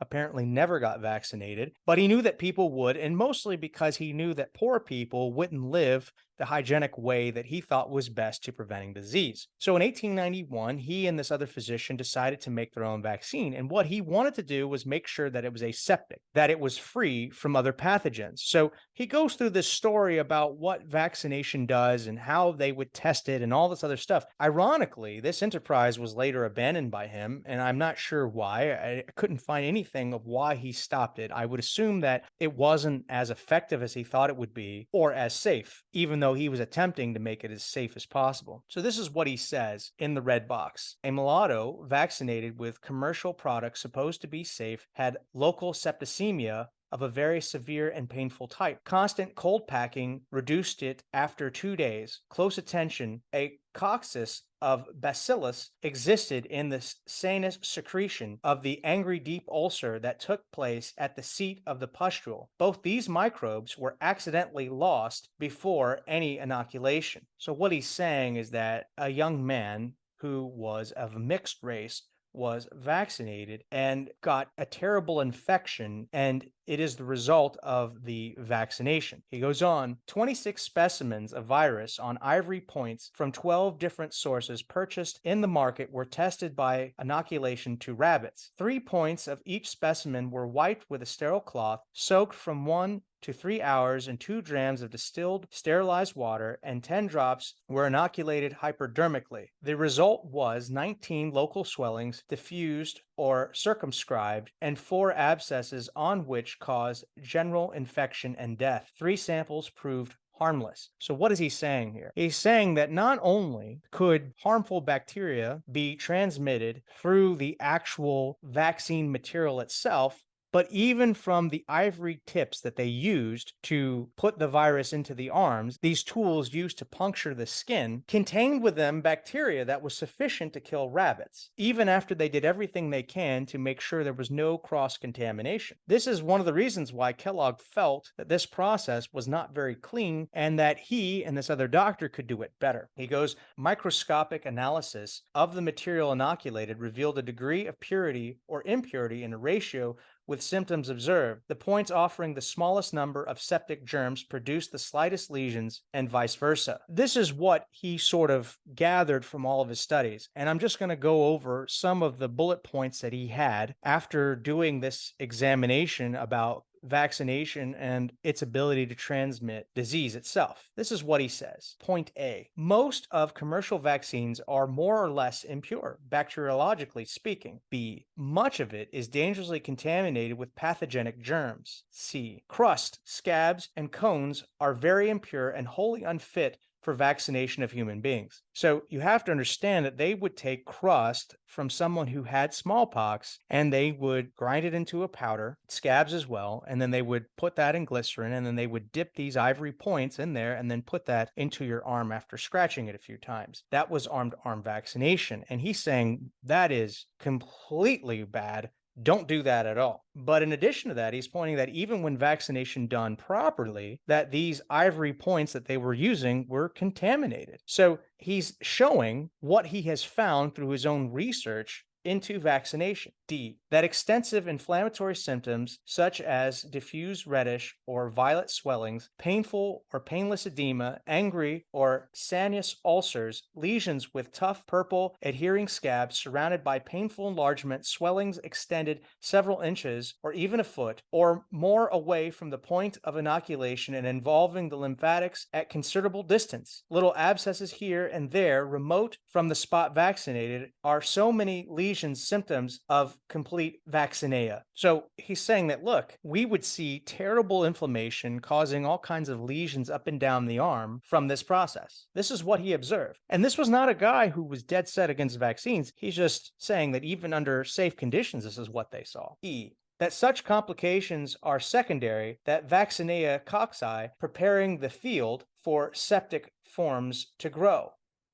apparently never got vaccinated, but he knew that people would, and mostly because he knew that poor people wouldn't live the hygienic way that he thought was best to preventing disease. So in 1891, he and this other physician decided to make their own vaccine. And what he wanted to do was make sure that it was aseptic, that it was free from other pathogens. So he goes through this story about what vaccination does and how they would test it and all this other stuff. Ironically, this enterprise was later abandoned by him, and I'm not sure why. I couldn't find anything of why he stopped it. I would assume that it wasn't as effective as he thought it would be or as safe, even though he was attempting to make it as safe as possible. So this is what he says in the red box. A mulatto vaccinated with commercial products supposed to be safe had local septicemia of a very severe and painful type. Constant cold packing reduced it after 2 days. Close attention, a coccyx of bacillus existed in the sanus secretion of the angry deep ulcer that took place at the seat of the pustule. Both these microbes were accidentally lost before any inoculation. So what he's saying is that a young man who was of a mixed race was vaccinated and got a terrible infection, and it is the result of the vaccination. He goes on, 26 specimens of virus on ivory points from 12 different sources purchased in the market were tested by inoculation to rabbits. 3 points of each specimen were wiped with a sterile cloth, soaked from 1 to 3 hours in 2 drams of distilled sterilized water, and 10 drops were inoculated hypodermically. The result was 19 local swellings, diffused or circumscribed, and 4 abscesses on which caused general infection and death. 3 samples proved harmless. So what is he saying here? He's saying that not only could harmful bacteria be transmitted through the actual vaccine material itself, but even from the ivory tips that they used to put the virus into the arms, these tools used to puncture the skin contained with them bacteria that was sufficient to kill rabbits, even after they did everything they can to make sure there was no cross-contamination. This is one of the reasons why Kellogg felt that this process was not very clean and that he and this other doctor could do it better. He goes, microscopic analysis of the material inoculated revealed a degree of purity or impurity in a ratio with symptoms observed. The points offering the smallest number of septic germs produced the slightest lesions, and vice versa. This is what he sort of gathered from all of his studies. And I'm just going to go over some of the bullet points that he had after doing this examination about vaccination and its ability to transmit disease itself. This is what he says. Point A. Most of commercial vaccines are more or less impure, bacteriologically speaking. B. Much of it is dangerously contaminated with pathogenic germs. C. Crust, scabs, and cones are very impure and wholly unfit for vaccination of human beings. So you have to understand that they would take crust from someone who had smallpox and they would grind it into a powder, scabs as well, and then they would put that in glycerin, and then they would dip these ivory points in there and then put that into your arm after scratching it a few times. That was arm-to-arm vaccination. And he's saying that is completely bad. Don't do that at all. But in addition to that, he's pointing that even when vaccination done properly, that these ivory points that they were using were contaminated. So he's showing what he has found through his own research into vaccination. D, that extensive inflammatory symptoms such as diffuse reddish or violet swellings, painful or painless edema, angry or sanus ulcers, lesions with tough purple adhering scabs surrounded by painful enlargement, swellings extended several inches or even a foot or more away from the point of inoculation and involving the lymphatics at considerable distance, little abscesses here and there remote from the spot vaccinated, are so many lesions symptoms of complete vaccinia. So he's saying that, look, we would see terrible inflammation causing all kinds of lesions up and down the arm from this process. This is what he observed. And this was not a guy who was dead set against vaccines. He's just saying that even under safe conditions, this is what they saw. E, that such complications are secondary, that vaccinia cocci preparing the field for septic forms to grow.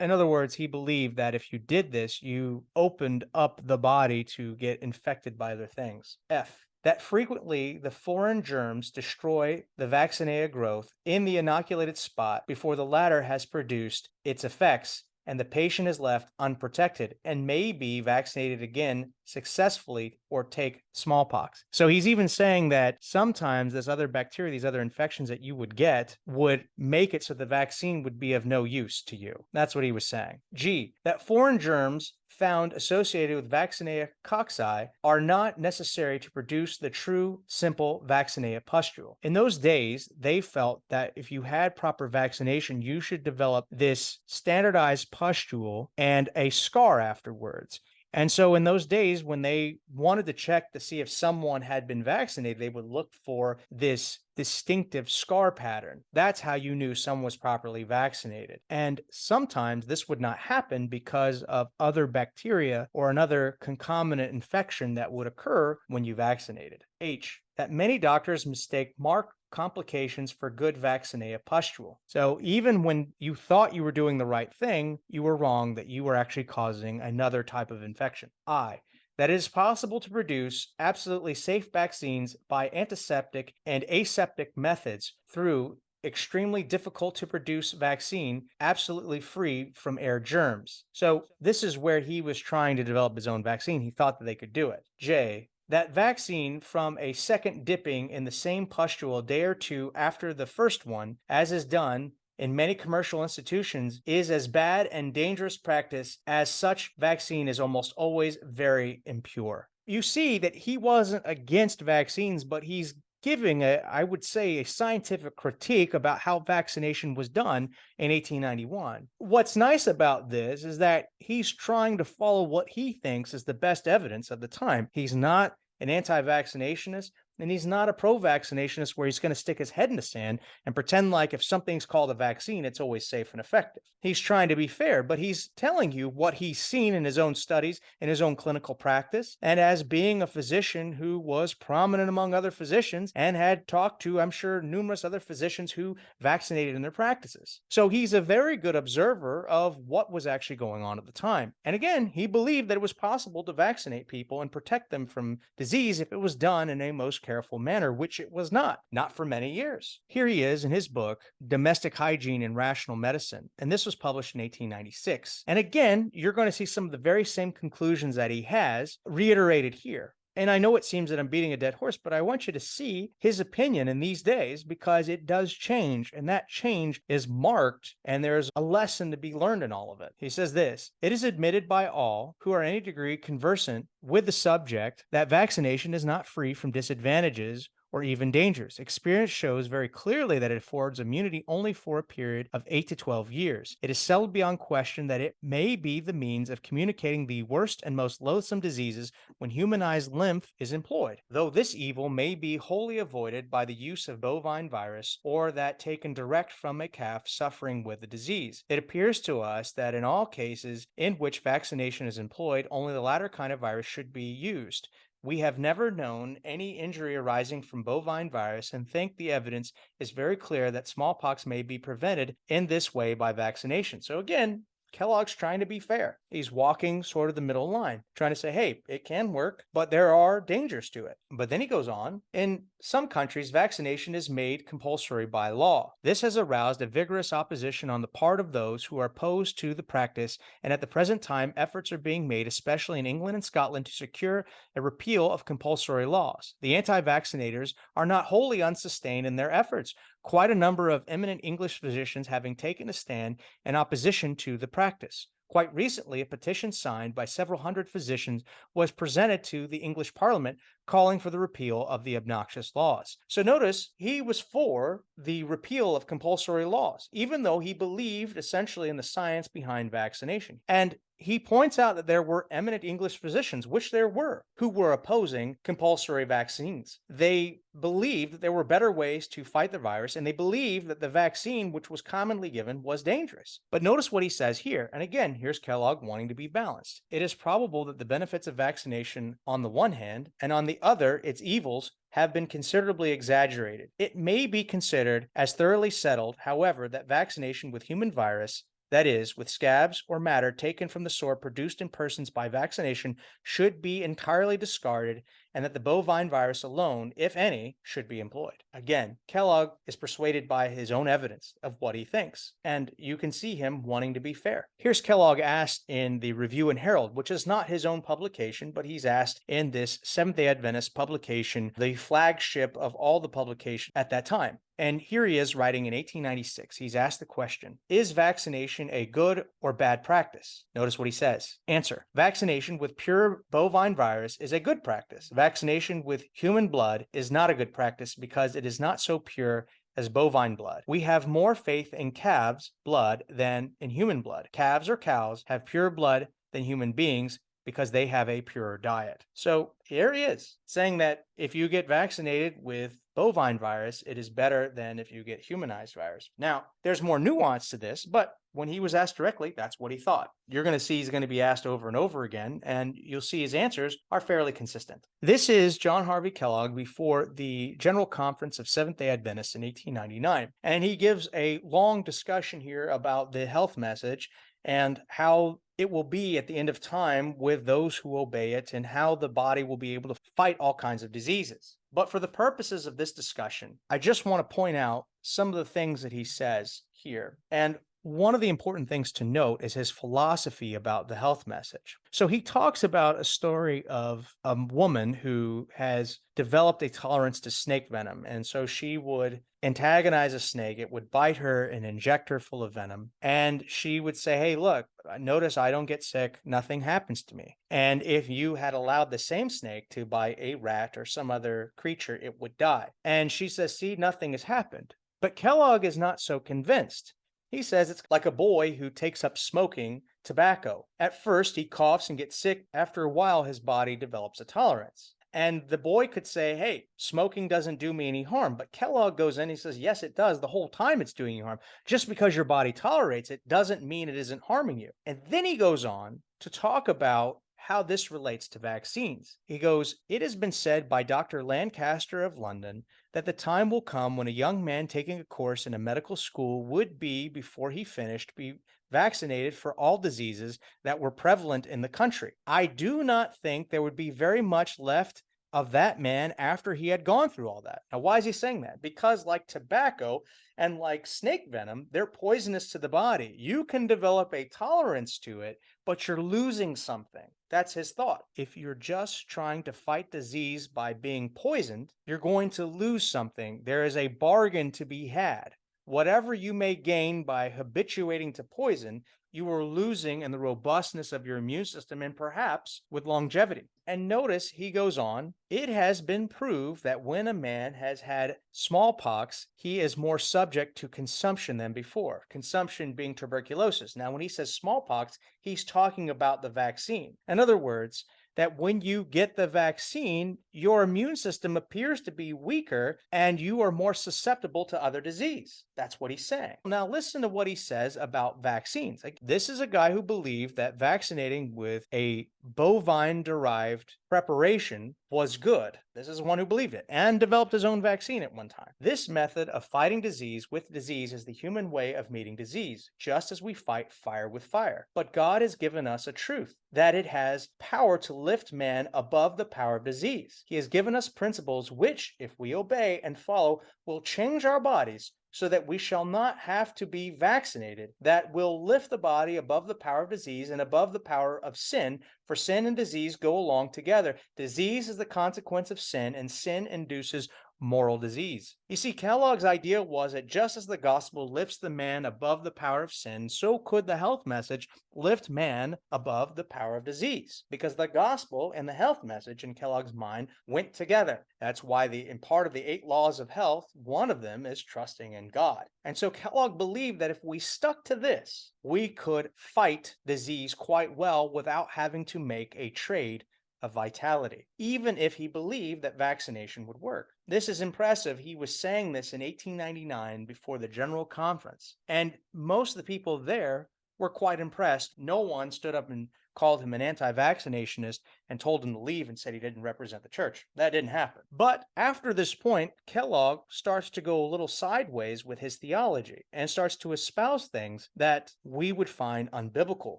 In other words, he believed that if you did this, you opened up the body to get infected by other things. F, that frequently the foreign germs destroy the vaccinia growth in the inoculated spot before the latter has produced its effects and the patient is left unprotected and may be vaccinated again successfully or take smallpox. So he's even saying that sometimes this other bacteria, these other infections that you would get would make it so the vaccine would be of no use to you. That's what he was saying. G, that foreign germs found associated with vaccinia cocci are not necessary to produce the true, simple vaccinia pustule. In those days, they felt that if you had proper vaccination, you should develop this standardized pustule and a scar afterwards. And so in those days, when they wanted to check to see if someone had been vaccinated, they would look for this distinctive scar pattern. That's how you knew someone was properly vaccinated. And sometimes this would not happen because of other bacteria or another concomitant infection that would occur when you vaccinated. H, that many doctors mistake marked complications for good vaccinia pustule. So even when you thought you were doing the right thing, you were wrong that you were actually causing another type of infection. I, that it is possible to produce absolutely safe vaccines by antiseptic and aseptic methods through extremely difficult to produce vaccine absolutely free from air germs. So this is where he was trying to develop his own vaccine. He thought that they could do it. J, that vaccine from a second dipping in the same pustule a day or two after the first one, as is done in many commercial institutions, is as bad and dangerous practice as such vaccine is almost always very impure. You see that he wasn't against vaccines, but he's giving I would say, a scientific critique about how vaccination was done in 1891. What's nice about this is that he's trying to follow what he thinks is the best evidence of the time. He's not an anti-vaccinationist, and he's not a pro-vaccinationist where he's going to stick his head in the sand and pretend like if something's called a vaccine, it's always safe and effective. He's trying to be fair, but he's telling you what he's seen in his own studies, in his own clinical practice, and as being a physician who was prominent among other physicians and had talked to, I'm sure, numerous other physicians who vaccinated in their practices. So he's a very good observer of what was actually going on at the time. And again, he believed that it was possible to vaccinate people and protect them from disease if it was done in a most careful manner, which it was not for many years. Here he is in his book, Domestic Hygiene and Rational Medicine, and this was published in 1896. And again, you're going to see some of the very same conclusions that he has reiterated here. And I know it seems that I'm beating a dead horse, but I want you to see his opinion in these days because it does change, and that change is marked, and there's a lesson to be learned in all of it. He says this, it is admitted by all who are in any degree conversant with the subject that vaccination is not free from disadvantages or even dangers. Experience shows very clearly that it affords immunity only for a period of 8 to 12 years. It is settled beyond question that it may be the means of communicating the worst and most loathsome diseases when humanized lymph is employed, though this evil may be wholly avoided by the use of bovine virus or that taken direct from a calf suffering with the disease. It appears to us that in all cases in which vaccination is employed, only the latter kind of virus should be used. We have never known any injury arising from bovine virus and think the evidence is very clear that smallpox may be prevented in this way by vaccination. So again, Kellogg's trying to be fair. He's walking sort of the middle line, trying to say, hey, it can work, but there are dangers to it. But then he goes on, in some countries, vaccination is made compulsory by law. This has aroused a vigorous opposition on the part of those who are opposed to the practice, and at the present time, efforts are being made, especially in England and Scotland, to secure a repeal of compulsory laws. The anti-vaccinators are not wholly unsustained in their efforts, quite a number of eminent English physicians having taken a stand in opposition to the practice. Quite recently, a petition signed by several hundred physicians was presented to the English Parliament calling for the repeal of the obnoxious laws. So notice he was for the repeal of compulsory laws, even though he believed essentially in the science behind vaccination. And he points out that there were eminent English physicians, which there were, who were opposing compulsory vaccines. They believed that there were better ways to fight the virus, and they believed that the vaccine, which was commonly given, was dangerous. But notice what he says here. And again, here's Kellogg wanting to be balanced. It is probable that the benefits of vaccination on the one hand, and on the other, its evils, have been considerably exaggerated. It may be considered as thoroughly settled, however, that vaccination with human virus, that is, with scabs or matter taken from the sore produced in persons by vaccination, should be entirely discarded, and that the bovine virus alone, if any, should be employed. Again, Kellogg is persuaded by his own evidence of what he thinks, and you can see him wanting to be fair. Here's Kellogg asked in the Review and Herald, which is not his own publication, but he's asked in this Seventh-day Adventist publication, the flagship of all the publications at that time. And here he is writing in 1896. He's asked the question, is vaccination a good or bad practice? Notice what he says. Answer, vaccination with pure bovine virus is a good practice. Vaccination with human blood is not a good practice because it is not so pure as bovine blood. We have more faith in calves' blood than in human blood. Calves or cows have pure blood than human beings because they have a purer diet. So here he is saying that if you get vaccinated with bovine virus, it is better than if you get humanized virus. Now, there's more nuance to this, but when he was asked directly, that's what he thought. You're going to see he's going to be asked over and over again, and you'll see his answers are fairly consistent. This is John Harvey Kellogg before the General Conference of Seventh-day Adventists in 1899, and he gives a long discussion here about the health message and how it will be at the end of time with those who obey it and how the body will be able to fight all kinds of diseases. But for the purposes of this discussion, I just want to point out some of the things that he says here. And one of the important things to note is his philosophy about the health message. So he talks about a story of a woman who has developed a tolerance to snake venom. And so she would antagonize a snake. It would bite her and inject her full of venom. And she would say, hey, look, notice I don't get sick. Nothing happens to me. And if you had allowed the same snake to bite a rat or some other creature, it would die. And she says, see, nothing has happened. But Kellogg is not so convinced. He says it's like a boy who takes up smoking tobacco. At first, he coughs and gets sick. After a while, his body develops a tolerance. And the boy could say, hey, smoking doesn't do me any harm. But Kellogg goes in and he says, yes, it does. The whole time it's doing you harm. Just because your body tolerates it doesn't mean it isn't harming you. And then he goes on to talk about how this relates to vaccines. He goes, it has been said by Dr. Lancaster of London that the time will come when a young man taking a course in a medical school would be, before he finished, be vaccinated for all diseases that were prevalent in the country. I do not think there would be very much left of that man after he had gone through all that. Now, why is he saying that? Because like tobacco and like snake venom, they're poisonous to the body. You can develop a tolerance to it, but you're losing something. That's his thought. If you're just trying to fight disease by being poisoned, you're going to lose something. There is a bargain to be had. Whatever you may gain by habituating to poison, you are losing in the robustness of your immune system and perhaps with longevity. And notice he goes on, it has been proved that when a man has had smallpox, he is more subject to consumption than before, consumption being tuberculosis. Now, when he says smallpox, he's talking about the vaccine. In other words, that when you get the vaccine, your immune system appears to be weaker and you are more susceptible to other disease. That's what he's saying. Now, listen to what he says about vaccines. This is a guy who believed that vaccinating with a bovine-derived preparation was good. This is one who believed it and developed his own vaccine at one time. This method of fighting disease with disease is the human way of meeting disease, just as we fight fire with fire. But God has given us a truth, that it has power to lift man above the power of disease. He has given us principles which, if we obey and follow, will change our bodies so that we shall not have to be vaccinated, that will lift the body above the power of disease and above the power of sin, for sin and disease go along together. Disease is the consequence of sin, and sin induces moral disease. You see, Kellogg's idea was that just as the gospel lifts the man above the power of sin, so could the health message lift man above the power of disease, because the gospel and the health message in Kellogg's mind went together. That's why in part of the 8 laws of health, one of them is trusting in God. And so Kellogg believed that if we stuck to this, we could fight disease quite well without having to make a trade of vitality, even if he believed that vaccination would work. This is impressive. He was saying this in 1899 before the General Conference, and most of the people there were quite impressed. No one stood up and called him an anti-vaccinationist and told him to leave and said he didn't represent the church. That didn't happen. But after this point, Kellogg starts to go a little sideways with his theology and starts to espouse things that we would find unbiblical.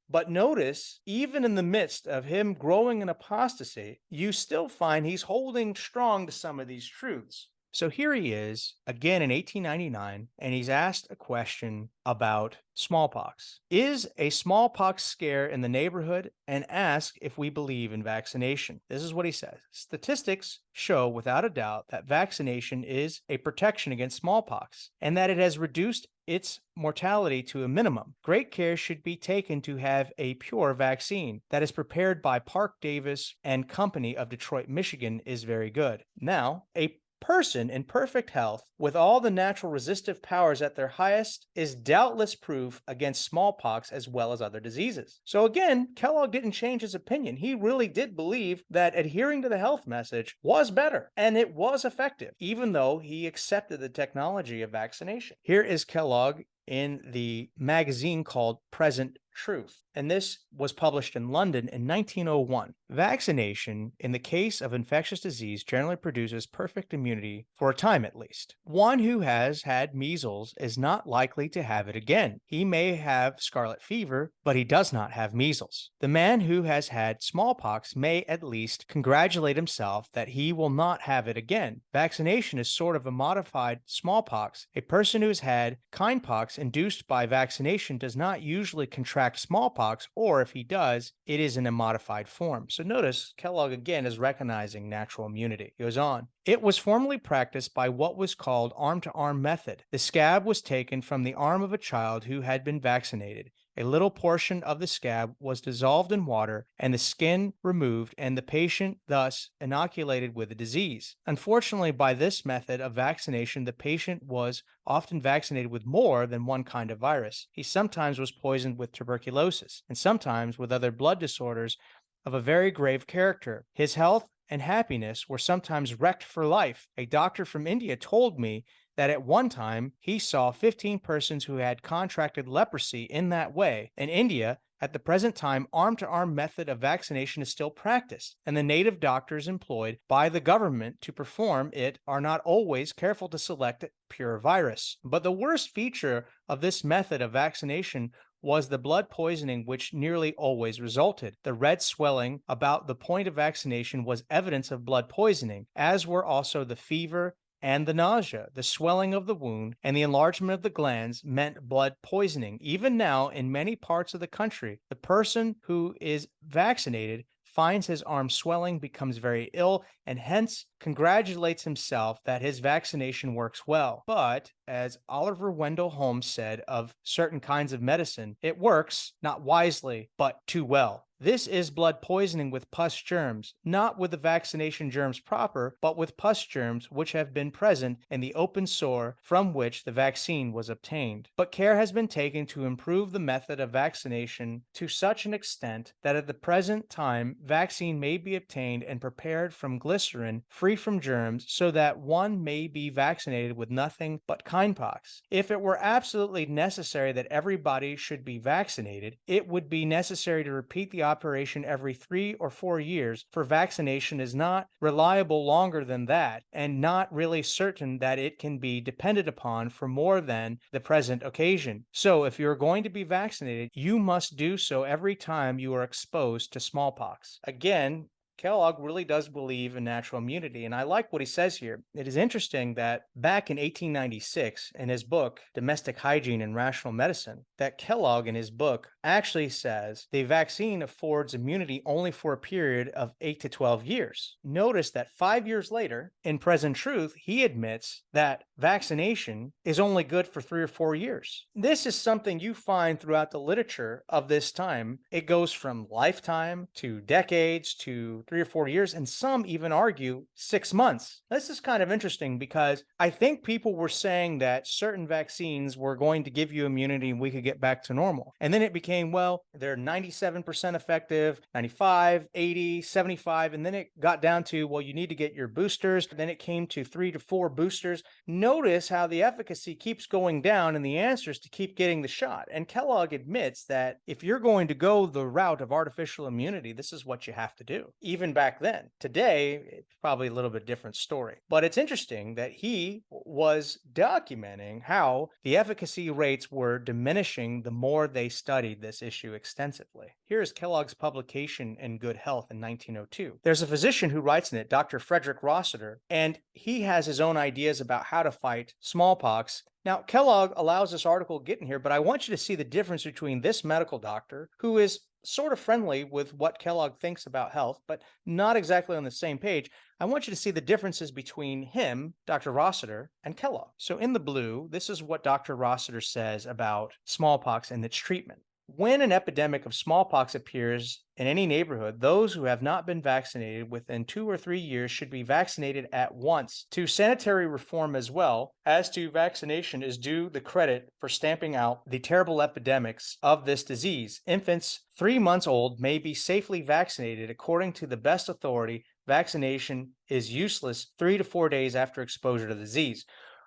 But notice, even in the midst of him growing in apostasy, you still find he's holding strong to some of these truths. So here he is again in 1899, and he's asked a question about smallpox. Is a smallpox scare in the neighborhood? And ask if we believe in vaccination. This is what he says. Statistics show without a doubt that vaccination is a protection against smallpox and that it has reduced its mortality to a minimum. Great care should be taken to have a pure vaccine that is prepared by Park Davis and Company of Detroit, Michigan is very good. Now, a person in perfect health with all the natural resistive powers at their highest is doubtless proof against smallpox as well as other diseases. So again, Kellogg didn't change his opinion. He really did believe that adhering to the health message was better and it was effective, even though he accepted the technology of vaccination. Here is Kellogg in the magazine called Present Truth, and this was published in London in 1901. Vaccination, in the case of infectious disease, generally produces perfect immunity for a time at least. One who has had measles is not likely to have it again. He may have scarlet fever, but he does not have measles. The man who has had smallpox may at least congratulate himself that he will not have it again. Vaccination is sort of a modified smallpox. A person who has had kindpox induced by vaccination does not usually contract smallpox, or if he does, it is in a modified form. So notice Kellogg again is recognizing natural immunity. He goes on. It was formerly practiced by what was called arm-to-arm method. The scab was taken from the arm of a child who had been vaccinated. A little portion of the scab was dissolved in water and the skin removed, and the patient thus inoculated with the disease. Unfortunately, by this method of vaccination, the patient was often vaccinated with more than one kind of virus. He sometimes was poisoned with tuberculosis and sometimes with other blood disorders of a very grave character. His health and happiness were sometimes wrecked for life. A doctor from India told me that at one time he saw 15 persons who had contracted leprosy in that way. In India, at the present time, arm-to-arm method of vaccination is still practiced, and the native doctors employed by the government to perform it are not always careful to select a pure virus. But the worst feature of this method of vaccination was the blood poisoning which nearly always resulted. The red swelling about the point of vaccination was evidence of blood poisoning, as were also the fever and the nausea. The swelling of the wound and the enlargement of the glands meant blood poisoning. Even now, in many parts of the country, the person who is vaccinated finds his arm swelling, becomes very ill, and hence congratulates himself that his vaccination works well. But, as Oliver Wendell Holmes said of certain kinds of medicine, it works, not wisely, but too well. This is blood poisoning with pus germs, not with the vaccination germs proper, but with pus germs which have been present in the open sore from which the vaccine was obtained. But care has been taken to improve the method of vaccination to such an extent that at the present time vaccine may be obtained and prepared from glycerin free from germs so that one may be vaccinated with nothing but kindpox. If it were absolutely necessary that everybody should be vaccinated, it would be necessary to repeat the operation every 3 or 4 years, for vaccination is not reliable longer than that, and not really certain that it can be depended upon for more than the present occasion. So if you are going to be vaccinated, you must do so every time you are exposed to smallpox. Again, Kellogg really does believe in natural immunity, and I like what he says here. It is interesting that back in 1896, in his book, Domestic Hygiene and Rational Medicine, that Kellogg in his book actually says the vaccine affords immunity only for a period of 8 to 12 years. Notice that 5 years later, in Present Truth, he admits that vaccination is only good for 3 or 4 years. This is something you find throughout the literature of this time. It goes from lifetime to decades to 3 or 4 years, and some even argue 6 months. This is kind of interesting because I think people were saying that certain vaccines were going to give you immunity and we could get back to normal. And then it became, well, they're 97% effective, 95, 80, 75, and then it got down to, well, you need to get your boosters. Then it came to 3 to 4 boosters. Notice how the efficacy keeps going down and the answer is to keep getting the shot. And Kellogg admits that if you're going to go the route of artificial immunity, this is what you have to do. Even back then. Today, it's probably a little bit different story. But it's interesting that he was documenting how the efficacy rates were diminishing the more they studied this issue extensively. Here is Kellogg's publication in Good Health in 1902. There's a physician who writes in it, Dr. Frederick Rossiter, and he has his own ideas about how to fight smallpox. Now, Kellogg allows this article to get in here, but I want you to see the difference between this medical doctor, who is sort of friendly with what Kellogg thinks about health, but not exactly on the same page. I want you to see the differences between him, Dr. Rossiter, and Kellogg. So in the blue, this is what Dr. Rossiter says about smallpox and its treatment. When an epidemic of smallpox appears in any neighborhood, those who have not been vaccinated within 2 or 3 years should be vaccinated at once. To sanitary reform as well as to vaccination is due the credit for stamping out the terrible epidemics of this disease. Infants 3 months old may be safely vaccinated according to the best authority. Vaccination is useless 3 to 4 days after exposure to the disease.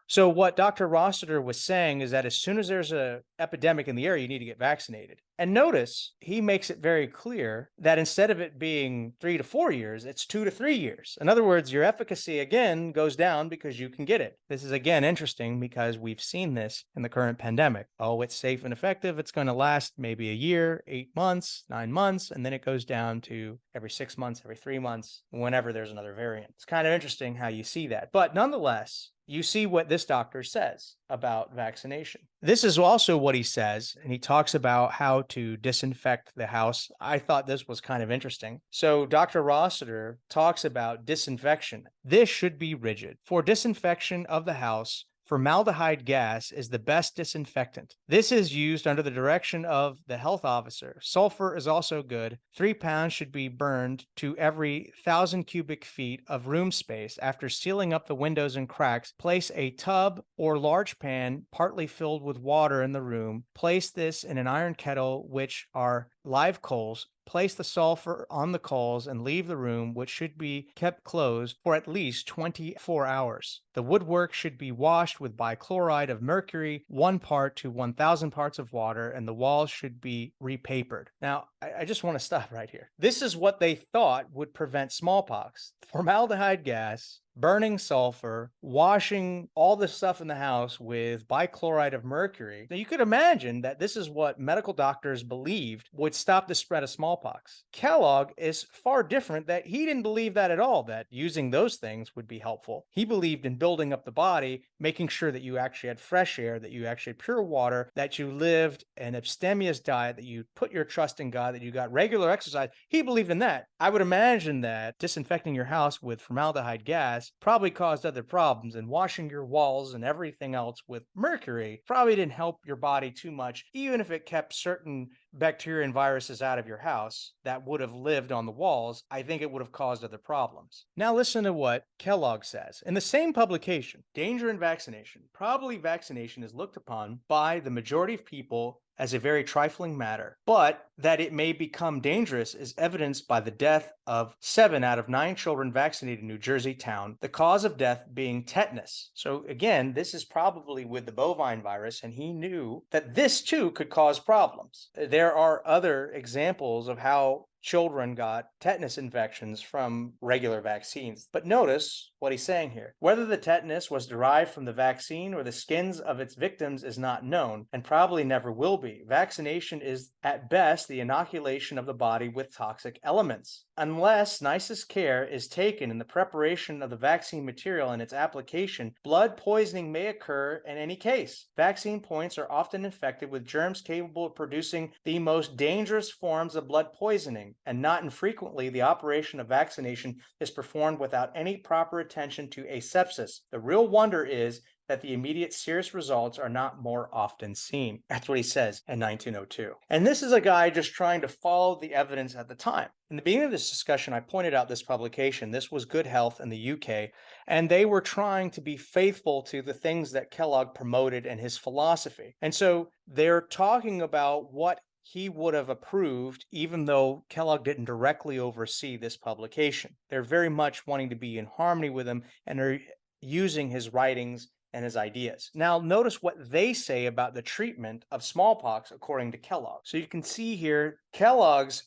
So what Dr. Rossiter was saying is that as soon as there's an epidemic in the area, you need to get vaccinated. And notice he makes it very clear that instead of it being 3 to 4 years, it's 2 to 3 years. In other words, your efficacy again goes down because you can get it. This is again interesting because we've seen this in the current pandemic. Oh, it's safe and effective. It's going to last maybe a year, 8 months, 9 months, and then it goes down to every 6 months, every 3 months, whenever there's another variant. It's kind of interesting how you see that. But nonetheless, you see what this doctor says about vaccination. This is also what he says, and he talks about how to disinfect the house. I thought this was kind of interesting. So Dr. Rossiter talks about disinfection. This should be rigid. For disinfection of the house, formaldehyde gas is the best disinfectant. This is used under the direction of the health officer. Sulfur is also good. 3 pounds should be burned to every 1,000 cubic feet of room space. After sealing up the windows and cracks, place a tub or large pan partly filled with water in the room. Place this in an iron kettle, which are live coals. Place the sulfur on the coals and leave the room, which should be kept closed for at least 24 hours. The woodwork should be washed with bichloride of mercury, 1 part to 1,000 parts of water, and the walls should be repapered. Now, I just want to stop right here. This is what they thought would prevent smallpox. Formaldehyde gas, burning sulfur, washing all this stuff in the house with bichloride of mercury. Now, you could imagine that this is what medical doctors believed would stop the spread of smallpox. Kellogg is far different, that he didn't believe that at all, that using those things would be helpful. He believed in building up the body, making sure that you actually had fresh air, that you actually had pure water, that you lived an abstemious diet, that you put your trust in God, that you got regular exercise. He believed in that. I would imagine that disinfecting your house with formaldehyde gas probably caused other problems, and washing your walls and everything else with mercury probably didn't help your body too much, even if it kept certain bacteria and viruses out of your house that would have lived on the walls. I think it would have caused other problems. Now listen to what Kellogg says. In the same publication, Danger in Vaccination, probably vaccination is looked upon by the majority of people as a very trifling matter, but that it may become dangerous is evidenced by the death of 7 out of 9 children vaccinated in New Jersey town, the cause of death being tetanus. So again, this is probably with the bovine virus, and he knew that this too could cause problems. There are other examples of how children got tetanus infections from regular vaccines. But notice what he's saying here. Whether the tetanus was derived from the vaccine or the skins of its victims is not known, and probably never will be. Vaccination is at best the inoculation of the body with toxic elements. Unless nicest care is taken in the preparation of the vaccine material and its application, blood poisoning may occur in any case. Vaccine points are often infected with germs capable of producing the most dangerous forms of blood poisoning. vaccine, and not infrequently the operation of vaccination is performed without any proper attention to asepsis. The real wonder is that the immediate serious results are not more often seen. That's what he says in 1902. And this is a guy just trying to follow the evidence at the time. In the beginning of this discussion, I pointed out this publication. This was Good Health in the UK, and they were trying to be faithful to the things that Kellogg promoted and his philosophy. And so they're talking about what he would have approved, even though Kellogg didn't directly oversee this publication. They're very much wanting to be in harmony with him and are using his writings and his ideas. Now, notice what they say about the treatment of smallpox according to Kellogg. So you can see here, Kellogg's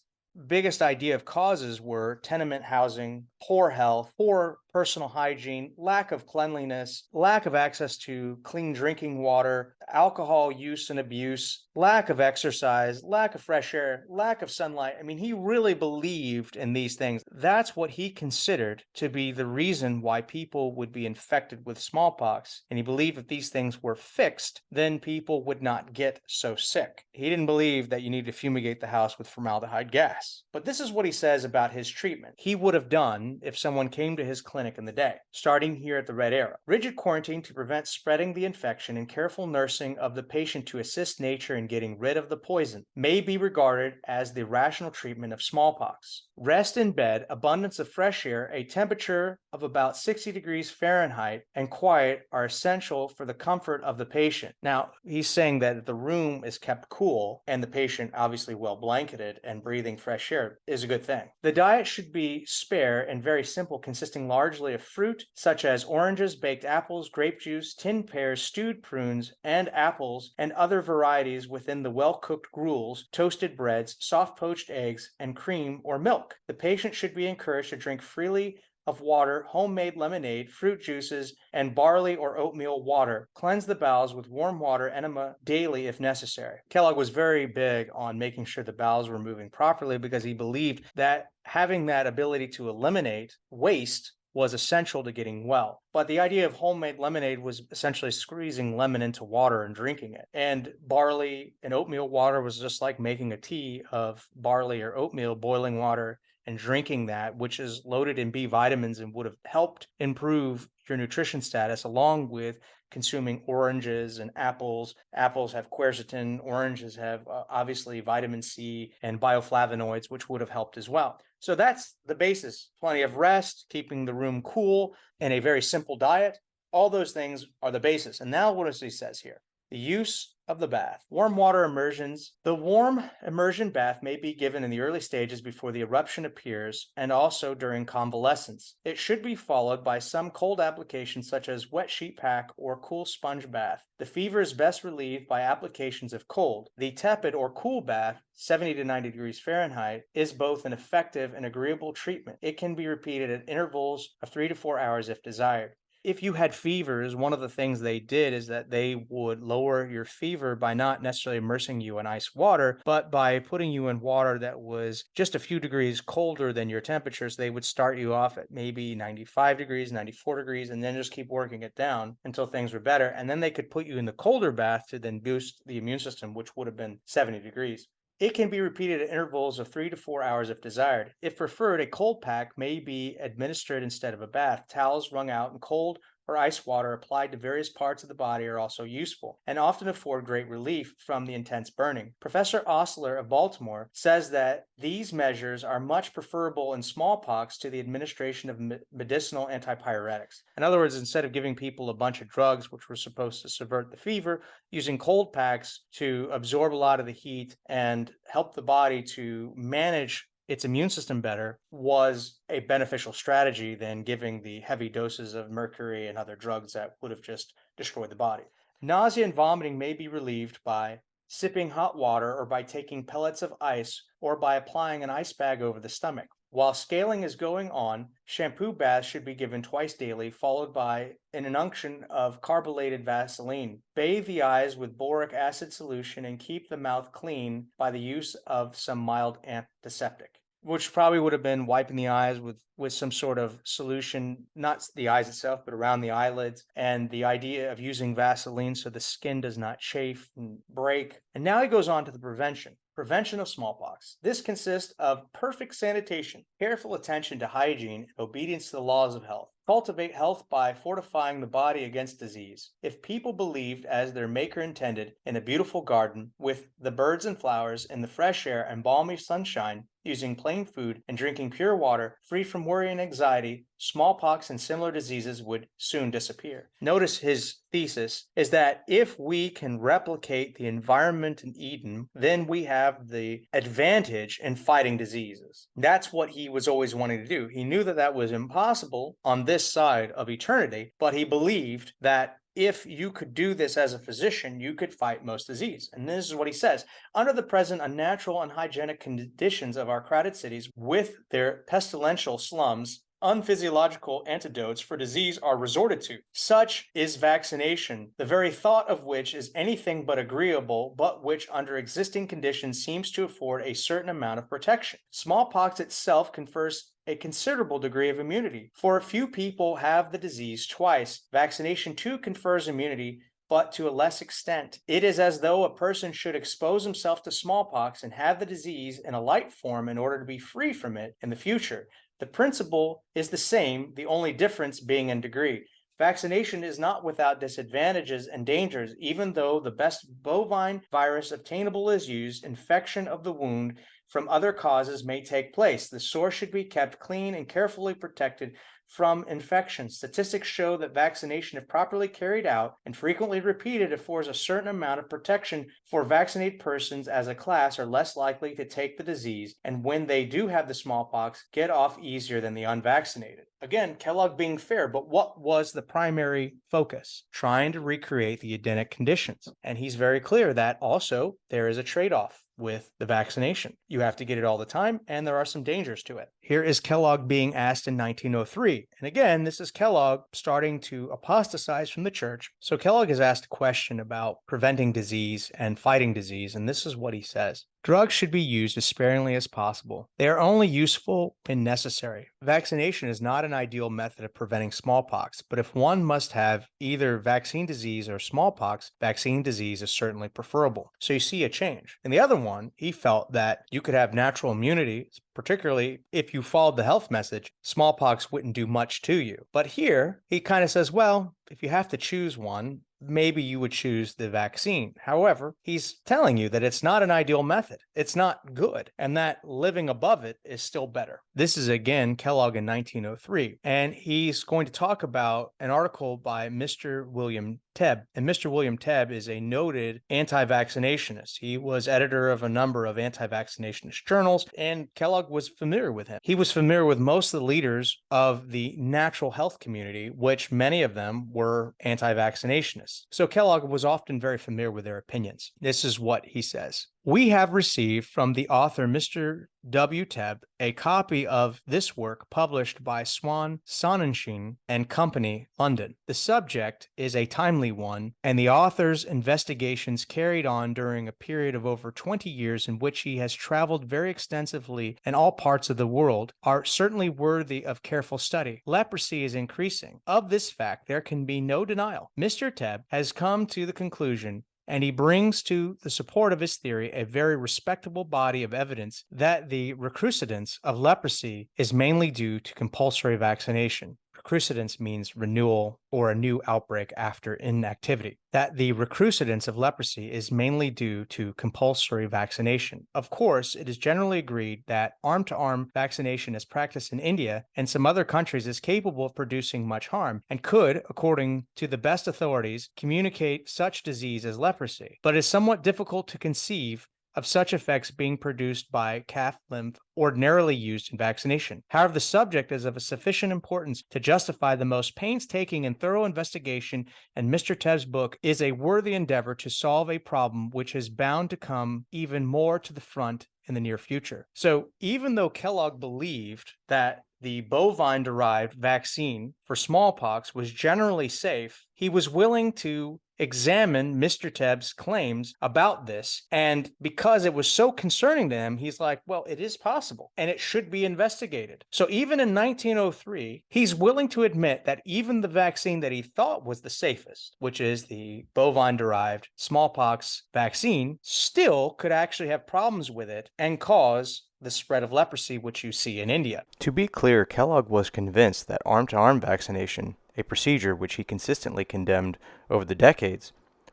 biggest idea of causes were tenement housing, poor health, poor personal hygiene, lack of cleanliness, lack of access to clean drinking water, alcohol use and abuse, lack of exercise, lack of fresh air, lack of sunlight. I mean, he really believed in these things. That's what he considered to be the reason why people would be infected with smallpox. And he believed if these things were fixed, then people would not get so sick. He didn't believe that you need to fumigate the house with formaldehyde gas. But this is what he says about his treatment. He would have done if someone came to his clinic in the day, starting here at the red arrow. Rigid quarantine to prevent spreading the infection and careful nursing of the patient to assist nature in getting rid of the poison may be regarded as the rational treatment of smallpox. Rest in bed, abundance of fresh air, a temperature of about 60 degrees Fahrenheit, and quiet are essential for the comfort of the patient. Now, he's saying that the room is kept cool and the patient obviously well blanketed and breathing fresh air is a good thing. The diet should be spare and very simple, consisting largely of fruit such as oranges, baked apples, grape juice, tinned pears, stewed prunes, and apples, and other varieties within the well-cooked gruels, toasted breads, soft poached eggs, and cream or milk. The patient should be encouraged to drink freely of water, homemade lemonade, fruit juices, and barley or oatmeal water. Cleanse the bowels with warm water enema daily if necessary. Kellogg was very big on making sure the bowels were moving properly because he believed that having that ability to eliminate waste was essential to getting well. But the idea of homemade lemonade was essentially squeezing lemon into water and drinking it. And barley and oatmeal water was just like making a tea of barley or oatmeal, boiling water and drinking that, which is loaded in B vitamins and would have helped improve your nutrition status, along with consuming oranges and apples. Apples have quercetin, oranges have obviously vitamin C and bioflavonoids, which would have helped as well. So that's the basis. Plenty of rest, keeping the room cool, and a very simple diet. All those things are the basis. And now what he says here? The use of the bath. Warm water immersions. The warm immersion bath may be given in the early stages before the eruption appears and also during convalescence. It should be followed by some cold applications such as wet sheet pack or cool sponge bath. The fever is best relieved by applications of cold. The tepid or cool bath, 70 to 90 degrees Fahrenheit, is both an effective and agreeable treatment. It can be repeated at intervals of 3 to 4 hours if desired. If you had fevers, one of the things they did is that they would lower your fever by not necessarily immersing you in ice water, but by putting you in water that was just a few degrees colder than your temperatures. They would start you off at maybe 95 degrees, 94 degrees, and then just keep working it down until things were better. And then they could put you in the colder bath to then boost the immune system, which would have been 70 degrees. It can be repeated at intervals of 3 to 4 hours if desired. If preferred, a cold pack may be administered instead of a bath. Towels wrung out in cold or ice water applied to various parts of the body are also useful and often afford great relief from the intense burning. Professor Osler of Baltimore says that these measures are much preferable in smallpox to the administration of medicinal antipyretics. In other words, instead of giving people a bunch of drugs which were supposed to subvert the fever, using cold packs to absorb a lot of the heat and help the body to manage its immune system better was a beneficial strategy than giving the heavy doses of mercury and other drugs that would have just destroyed the body. Nausea and vomiting may be relieved by sipping hot water or by taking pellets of ice or by applying an ice bag over the stomach. While scaling is going on, shampoo baths should be given twice daily, followed by an inunction of carbonated Vaseline. Bathe the eyes with boric acid solution and keep the mouth clean by the use of some mild antiseptic, which probably would have been wiping the eyes with some sort of solution, not the eyes itself, but around the eyelids, and the idea of using Vaseline so the skin does not chafe and break. And now he goes on to the prevention. Prevention of smallpox. This consists of perfect sanitation, careful attention to hygiene, and obedience to the laws of health. Cultivate health by fortifying the body against disease. If people believed as their Maker intended in a beautiful garden with the birds and flowers in the fresh air and balmy sunshine, using plain food and drinking pure water, free from worry and anxiety, smallpox and similar diseases would soon disappear. Notice his thesis is that if we can replicate the environment in Eden, then we have the advantage in fighting diseases. That's what he was always wanting to do. He knew that that was impossible on this side of eternity, but he believed that if you could do this as a physician, you could fight most disease. And this is what he says. Under the present unnatural and hygienic conditions of our crowded cities, with their pestilential slums, unphysiological antidotes for disease are resorted to. Such is vaccination, the very thought of which is anything but agreeable, but which under existing conditions seems to afford a certain amount of protection. Smallpox itself confers a considerable degree of immunity, for few people have the disease twice. Vaccination too confers immunity, but to a less extent. It is as though a person should expose himself to smallpox and have the disease in a light form in order to be free from it in the future. The principle is the same, the only difference being in degree. Vaccination is not without disadvantages and dangers. Even though the best bovine virus obtainable is used, infection of the wound from other causes may take place. The sore should be kept clean and carefully protected from infection. Statistics show that vaccination, if properly carried out and frequently repeated, affords a certain amount of protection, for vaccinated persons as a class are less likely to take the disease, and when they do have the smallpox, get off easier than the unvaccinated. Again, Kellogg being fair, but what was the primary focus? Trying to recreate the Edenic conditions. And he's very clear that also there is a trade-off with the vaccination. You have to get it all the time, and there are some dangers to it. Here is Kellogg being asked in 1903. And again, this is Kellogg starting to apostatize from the church. So Kellogg is asked a question about preventing disease and fighting disease, and this is what he says. Drugs should be used as sparingly as possible. They are only useful when necessary. Vaccination is not an ideal method of preventing smallpox, but if one must have either vaccine disease or smallpox, vaccine disease is certainly preferable. So you see a change. In the other one, he felt that you could have natural immunity, particularly if you followed the health message, smallpox wouldn't do much to you. But here, he kind of says, well, if you have to choose one, maybe you would choose the vaccine. However, he's telling you that it's not an ideal method. It's not good, and that living above it is still better. This is again Kellogg in 1903, and he's going to talk about an article by Mr. William Tebb. And Mr. William Tebb is a noted anti-vaccinationist. He was editor of a number of anti-vaccinationist journals, and Kellogg was familiar with him. He was familiar with most of the leaders of the natural health community, which many of them were anti-vaccinationists. So Kellogg was often very familiar with their opinions. This is what he says. We have received from the author, Mr. W. Tebb, a copy of this work published by Swan, Sonnenschein and Company, London. The subject is a timely one, and the author's investigations carried on during a period of over 20 years in which he has traveled very extensively in all parts of the world are certainly worthy of careful study. Leprosy is increasing. Of this fact, there can be no denial. Mr. Tebb has come to the conclusion, and he brings to the support of his theory a very respectable body of evidence that the recrudescence of leprosy is mainly due to compulsory vaccination. Recrudescence means renewal or a new outbreak after inactivity. That the recrudescence of leprosy is mainly due to compulsory vaccination. Of course, it is generally agreed that arm-to-arm vaccination as practiced in India and some other countries is capable of producing much harm and could, according to the best authorities, communicate such disease as leprosy. But it is somewhat difficult to conceive of such effects being produced by calf lymph ordinarily used in vaccination. However, the subject is of a sufficient importance to justify the most painstaking and thorough investigation, and Mr. Tebb's book is a worthy endeavor to solve a problem which is bound to come even more to the front in the near future. So even though Kellogg believed that the bovine-derived vaccine for smallpox was generally safe, he was willing to examine Mr. Tebb's claims about this. And because it was so concerning to him, he's like, well, it is possible and it should be investigated. So even in 1903, he's willing to admit that even the vaccine that he thought was the safest, which is the bovine-derived smallpox vaccine, still could actually have problems with it and cause the spread of leprosy, which you see in India. To be clear, Kellogg was convinced that arm-to-arm vaccination, a procedure which he consistently condemned over the decades,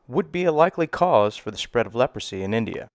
would be a likely cause for the spread of leprosy in India.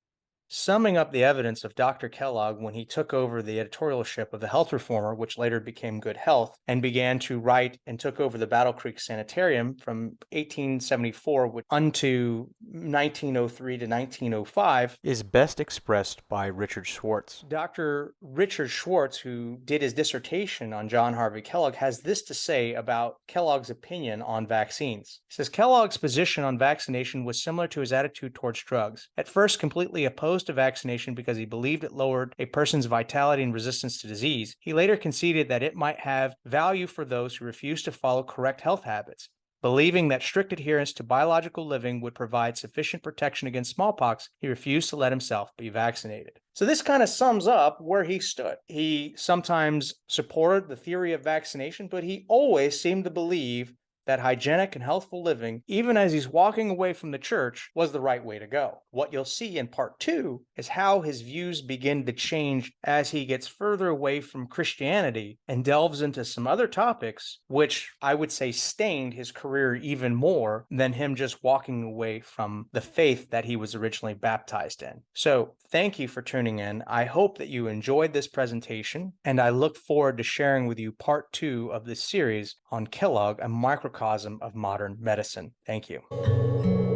Summing up the evidence of Dr. Kellogg when he took over the editorialship of the Health Reformer, which later became Good Health, and began to write and took over the Battle Creek Sanitarium from 1874 unto 1903 to 1905, is best expressed by Richard Schwartz. Dr. Richard Schwartz, who did his dissertation on John Harvey Kellogg, has this to say about Kellogg's opinion on vaccines. He says, Kellogg's position on vaccination was similar to his attitude towards drugs. At first, completely opposed to vaccination because he believed it lowered a person's vitality and resistance to disease, he later conceded that it might have value for those who refused to follow correct health habits. Believing that strict adherence to biological living would provide sufficient protection against smallpox, he refused to let himself be vaccinated. So this kind of sums up where he stood. He sometimes supported the theory of vaccination, but he always seemed to believe that hygienic and healthful living, even as he's walking away from the church, was the right way to go. What you'll see in part 2 is how his views begin to change as he gets further away from Christianity and delves into some other topics, which I would say stained his career even more than him just walking away from the faith that he was originally baptized in. So thank you for tuning in. I hope that you enjoyed this presentation, and I look forward to sharing with you part 2 of this series on Kellogg, a microcosm of modern medicine. Thank you.